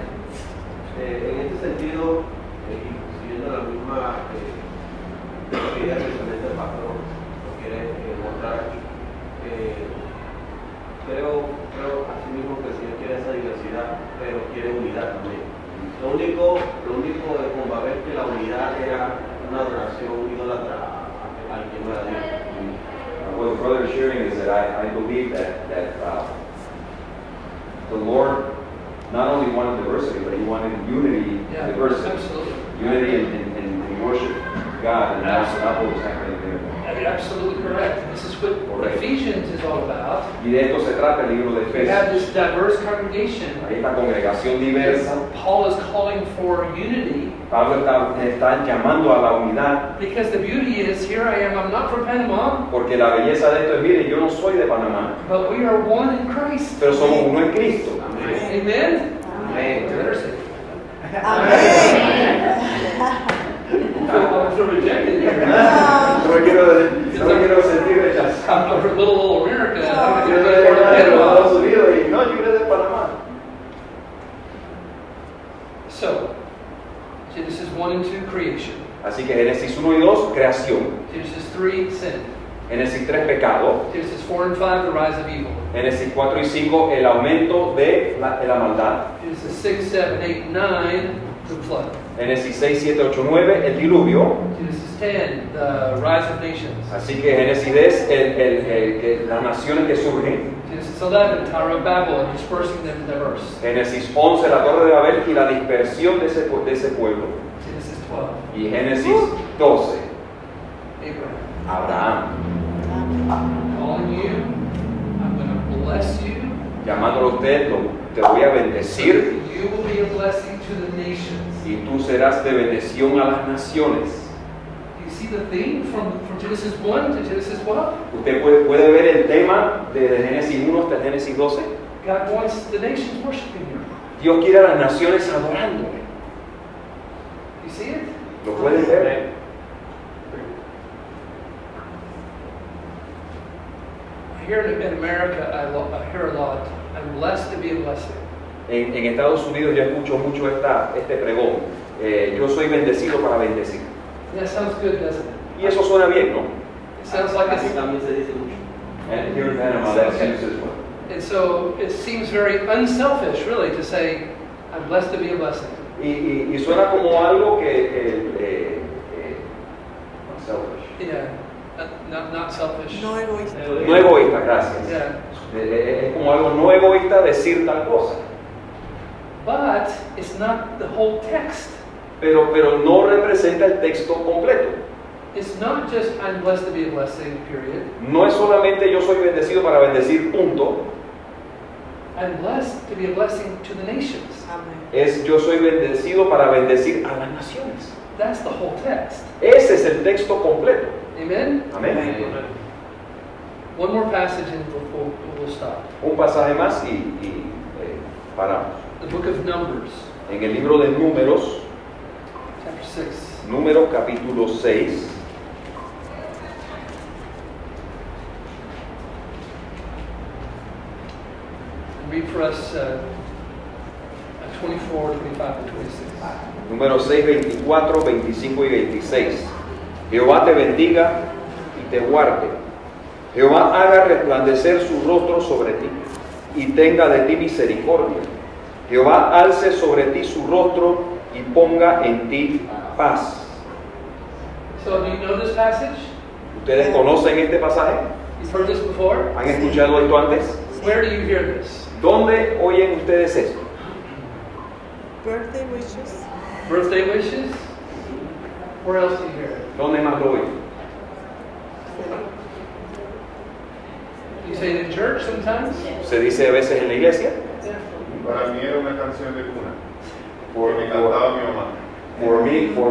Speaker 3: En este sentido, y siguiendo la misma idea que el pastor nos quiere mostrar aquí, creo así mismo que el Señor quiere esa diversidad, pero quiere unidad también. Lo único de con Babel que la unidad era una adoración idólatra al que no era Dios.
Speaker 2: What the brother is sharing is that I believe that the Lord not only wanted diversity, but He wanted unity,
Speaker 1: Yeah,
Speaker 2: diversity,
Speaker 1: absolutely.
Speaker 2: unity in worship God, and that's what was happening there.
Speaker 1: Absolutely correct. This is what
Speaker 2: Correct.
Speaker 1: Ephesians is all about.
Speaker 2: Y de esto se trata el libro de
Speaker 1: We have
Speaker 2: Efesios.
Speaker 1: this diverse congregation.
Speaker 2: Hay esta congregación diversa.
Speaker 1: Paul is calling for unity
Speaker 2: Pablo está llamando a la unidad,
Speaker 1: because the beauty is here I am. I'm not from Panama,
Speaker 2: porque la belleza de esto es, mire, yo no soy de Panamá,
Speaker 1: but we are one in Christ.
Speaker 2: pero somos uno en Cristo.
Speaker 1: Amen?
Speaker 5: Amén.
Speaker 1: Better say.
Speaker 4: Amén.
Speaker 1: I'm so rejected here.
Speaker 2: No me quiero sentir rechazado.
Speaker 1: I'm from little America. I'm
Speaker 2: Yo
Speaker 1: not
Speaker 2: soy de
Speaker 1: going to
Speaker 2: Estados
Speaker 1: Panama.
Speaker 2: Unidos y no, yo eres de Panamá.
Speaker 1: So, Genesis 1 and 2, creation.
Speaker 2: Así que Génesis 1 y 2, creación.
Speaker 1: Genesis 3, sin.
Speaker 2: Génesis 3, pecado.
Speaker 1: Genesis 4 and 5, the rise of evil.
Speaker 2: Génesis 4 y 5, el aumento de la maldad.
Speaker 1: Genesis 6, 7, 8, 9, the flood.
Speaker 2: Génesis 6, 7, 8, 9, el diluvio.
Speaker 1: Genesis 10, the rise of nations.
Speaker 2: Así que Génesis 10, que las naciones que surgen.
Speaker 1: Genesis 11, Tower of Babel, and dispersing them diverse.
Speaker 2: Génesis 11, la Torre de Babel y la dispersión de ese pueblo.
Speaker 1: Genesis 12,
Speaker 2: Y Génesis 12,
Speaker 1: Abraham.
Speaker 2: Abraham,
Speaker 1: Calling you, I'm going to bless you.
Speaker 2: llamándolo a usted, te voy a bendecir
Speaker 1: You will be a blessing to the nations.
Speaker 2: Y tú serás de bendición a las naciones.
Speaker 1: You see the theme from Genesis 1 to Genesis 12?
Speaker 2: Usted puede ver el tema desde Génesis 1 hasta Génesis 12.
Speaker 1: God wants the nations worshiping Him.
Speaker 2: Dios quiere a las naciones adorándole.
Speaker 1: You see it?
Speaker 2: ¿Lo pueden ver?
Speaker 1: Here in America, I hear a lot. I'm blessed to be a blessing.
Speaker 2: En Estados Unidos yo escucho mucho este pregón. Yo soy bendecido para bendecir.
Speaker 1: That sounds good, doesn't it?
Speaker 2: Y eso suena bien, ¿no?
Speaker 1: It sounds like
Speaker 3: Así
Speaker 1: it's,
Speaker 3: también se dice mucho.
Speaker 2: And here in Panama, that's used as well.
Speaker 1: and so it seems very unselfish, really, to say, I'm blessed to be a blessing.
Speaker 2: Y suena como algo que selfish.
Speaker 1: Yeah, not selfish.
Speaker 7: No egoísta.
Speaker 2: No egoísta, gracias.
Speaker 1: Yeah,
Speaker 2: Es como algo no egoísta decir tal cosa.
Speaker 1: but it's not the whole text.
Speaker 2: Pero no representa el texto completo.
Speaker 1: It's not just I'm blessed to be a blessing, period.
Speaker 2: No es solamente yo soy bendecido para bendecir, punto.
Speaker 1: I'm blessed to be a blessing to the nations.
Speaker 7: Amén.
Speaker 2: Es yo soy bendecido para bendecir a las naciones.
Speaker 1: That's the whole text.
Speaker 2: Ese es el texto completo.
Speaker 1: Amen?
Speaker 2: Amén.
Speaker 1: One more passage and we'll stop.
Speaker 2: Un pasaje más y paramos.
Speaker 1: The book of Numbers,
Speaker 2: En el libro de Números,
Speaker 1: chapter 6.
Speaker 2: Números capítulo 6,
Speaker 1: Read for us 24, 25, and 26.
Speaker 2: Números 6, 24, 25 y 26. Jehová te bendiga y te guarde. Jehová haga resplandecer su rostro sobre ti y tenga de ti misericordia. Jehová alce sobre ti su rostro y ponga en ti paz.
Speaker 1: So, do you know this passage?
Speaker 2: ¿Ustedes conocen este pasaje?
Speaker 1: You've heard this before?
Speaker 2: ¿Han escuchado esto antes?
Speaker 1: Where do you hear this?
Speaker 2: ¿Dónde oyen ustedes esto?
Speaker 7: Birthday wishes.
Speaker 1: Birthday wishes? Where else do you hear it?
Speaker 2: ¿Dónde más lo oyen?
Speaker 1: You say it in church sometimes?
Speaker 2: Se dice a veces en la iglesia.
Speaker 1: Yeah.
Speaker 8: Para mí era una canción de cuna.
Speaker 2: For,
Speaker 8: Que me cantaba mi mamá.
Speaker 2: for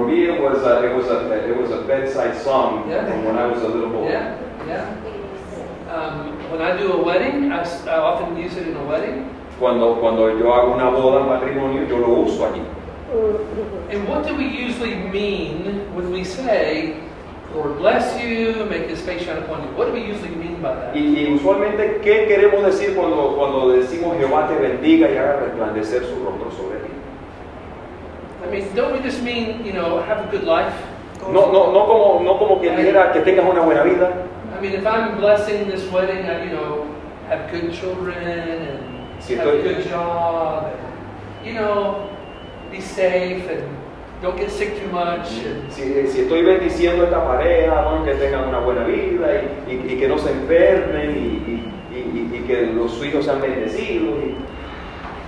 Speaker 2: me, it was a bedside song
Speaker 1: Yeah.
Speaker 2: from when I was a little boy.
Speaker 1: Yeah, yeah. When I do a wedding, I often use it in a wedding.
Speaker 2: Cuando yo hago una boda, un matrimonio, yo lo uso allí.
Speaker 1: And what do we usually mean when we say, Lord bless you, make his face shine upon you? What do we usually mean by that?
Speaker 2: Y usualmente, ¿qué queremos decir cuando decimos Jehová te bendiga y haga resplandecer su rostro sobre ti?
Speaker 1: I mean, don't we just mean, have a good life?
Speaker 2: No como quien dijera que tengas una buena vida.
Speaker 1: I mean, if I'm blessing this wedding, have good children and
Speaker 2: Si
Speaker 1: have a
Speaker 2: estoy-
Speaker 1: good job, and, be safe and don't get sick too much. And,
Speaker 2: Si estoy bendiciendo a esta pareja, bueno, que tengan una buena vida y que no se enfermen y que los hijos sean bendecidos.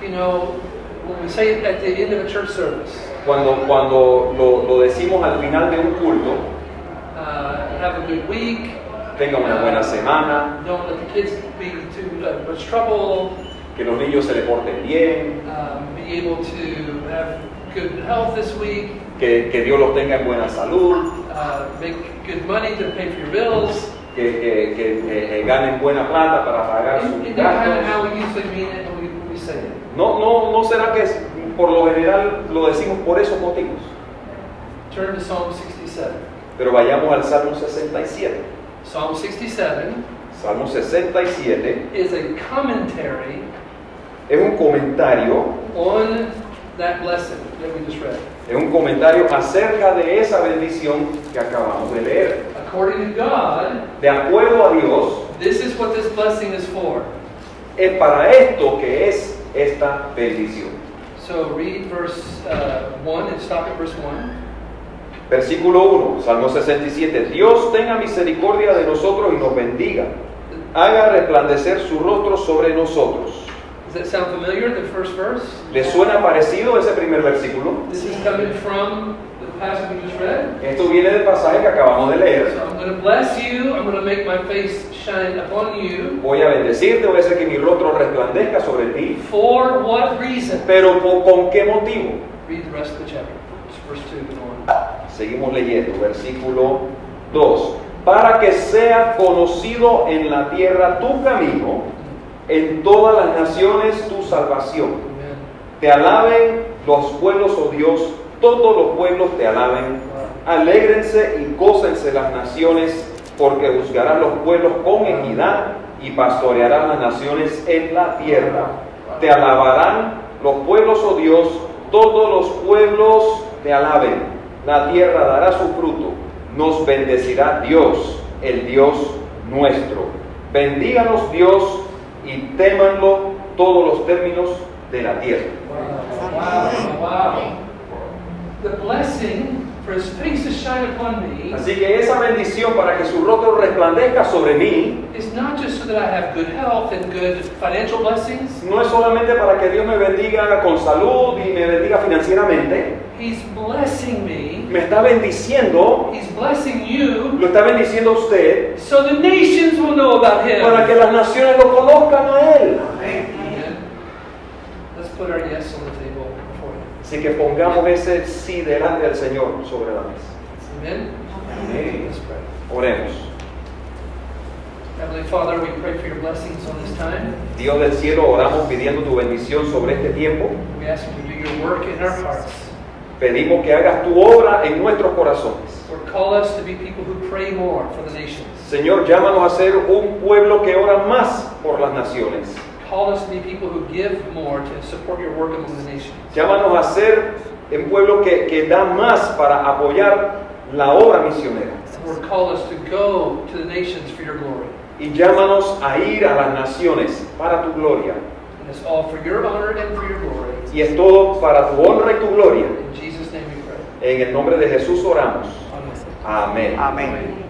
Speaker 1: when we say it at the end of a church service,
Speaker 2: Cuando lo decimos al final de un culto,
Speaker 1: have a good week.
Speaker 2: tengan una buena semana,
Speaker 1: Don't let the kids be too much trouble.
Speaker 2: que los niños se le porten bien,
Speaker 1: Be able to have good health this week.
Speaker 2: que Dios los tenga en buena salud,
Speaker 1: Make good money to pay for your bills.
Speaker 2: que ganen buena plata para pagar sus
Speaker 1: Isn't that kind of how
Speaker 2: gastos.
Speaker 1: we usually mean it when we say it?
Speaker 2: No será que por lo general lo decimos por esos motivos.
Speaker 1: Turn to Psalm 67.
Speaker 2: Pero vayamos al Salmo 67.
Speaker 1: Psalm 67
Speaker 2: Salmo 67
Speaker 1: is a commentary
Speaker 2: es un comentario,
Speaker 1: on that blessing that we just read.
Speaker 2: es un comentario acerca de esa bendición que acabamos de leer.
Speaker 1: According to God,
Speaker 2: De acuerdo a Dios,
Speaker 1: this is what this blessing is for.
Speaker 2: es para esto que es esta bendición.
Speaker 1: So read verse 1 and stop at verse 1.
Speaker 2: Versículo 1, Salmo 67. Dios tenga misericordia de nosotros y nos bendiga. Haga resplandecer su rostro sobre nosotros.
Speaker 1: Does that sound familiar, the first verse?
Speaker 2: ¿Le suena parecido ese primer versículo?
Speaker 1: This is coming from the passage we just read.
Speaker 2: Esto viene del pasaje que acabamos de leer.
Speaker 1: So I'm going to bless you. I'm going to make my face shine upon you.
Speaker 2: Voy a bendecirte, voy a hacer que mi rostro resplandezca sobre ti.
Speaker 1: For what reason?
Speaker 2: Pero ¿con qué motivo?
Speaker 1: Read the rest of the chapter, verse 2 and on.
Speaker 2: Seguimos leyendo, versículo 2. Para que sea conocido en la tierra tu camino, en todas las naciones tu salvación.
Speaker 1: Amen.
Speaker 2: Te alaben los pueblos, oh Dios, todos los pueblos te alaben. Alégrense y gócense las naciones, porque juzgarán los pueblos con equidad y pastorearán las naciones en la tierra. Te alabarán los pueblos, oh Dios, todos los pueblos te alaben. La tierra dará su fruto. Nos bendecirá Dios, el Dios nuestro. Bendíganos Dios y témanlo todos los términos de la tierra.
Speaker 1: Wow. The blessing for his face to shine upon me
Speaker 2: Así que esa bendición para que su rostro resplandezca sobre mí
Speaker 1: is not just so that I have good health and good financial blessings.
Speaker 2: no es solamente para que Dios me bendiga con salud y me bendiga financieramente.
Speaker 1: He's blessing me.
Speaker 2: Me está bendiciendo,
Speaker 1: He's blessing you
Speaker 2: lo está bendiciendo a usted
Speaker 1: so the nations will know about him.
Speaker 2: para que las naciones lo conozcan a Él.
Speaker 1: Amen. Let's put our yes on the table before him.
Speaker 2: Así que pongamos ese sí delante del Señor sobre la mesa.
Speaker 1: Amen.
Speaker 2: Amén.
Speaker 1: Let's pray.
Speaker 2: Oremos.
Speaker 1: Heavenly Father, we pray for your blessings on this time.
Speaker 2: Dios del cielo, oramos pidiendo tu bendición sobre este tiempo.
Speaker 1: We ask you to do your work in our hearts.
Speaker 2: Pedimos que hagas tu obra en nuestros corazones.
Speaker 1: Lord, call us to be people who pray more for the nations.
Speaker 2: Señor, llámanos a ser un pueblo que ora más por las naciones.
Speaker 1: Call us to be people who give more to support your work among the nations.
Speaker 2: Llámanos a ser un pueblo que da más para apoyar la obra misionera.
Speaker 1: Lord, call us to go to the nations for your glory.
Speaker 2: Y llámanos a ir a las naciones para tu gloria.
Speaker 1: And it's all for your honor and for your glory.
Speaker 2: Y es todo para tu honra y tu gloria.
Speaker 1: In Jesus' name we pray.
Speaker 2: En el nombre de Jesús oramos.
Speaker 1: Amen.
Speaker 2: Amén.
Speaker 5: Amén.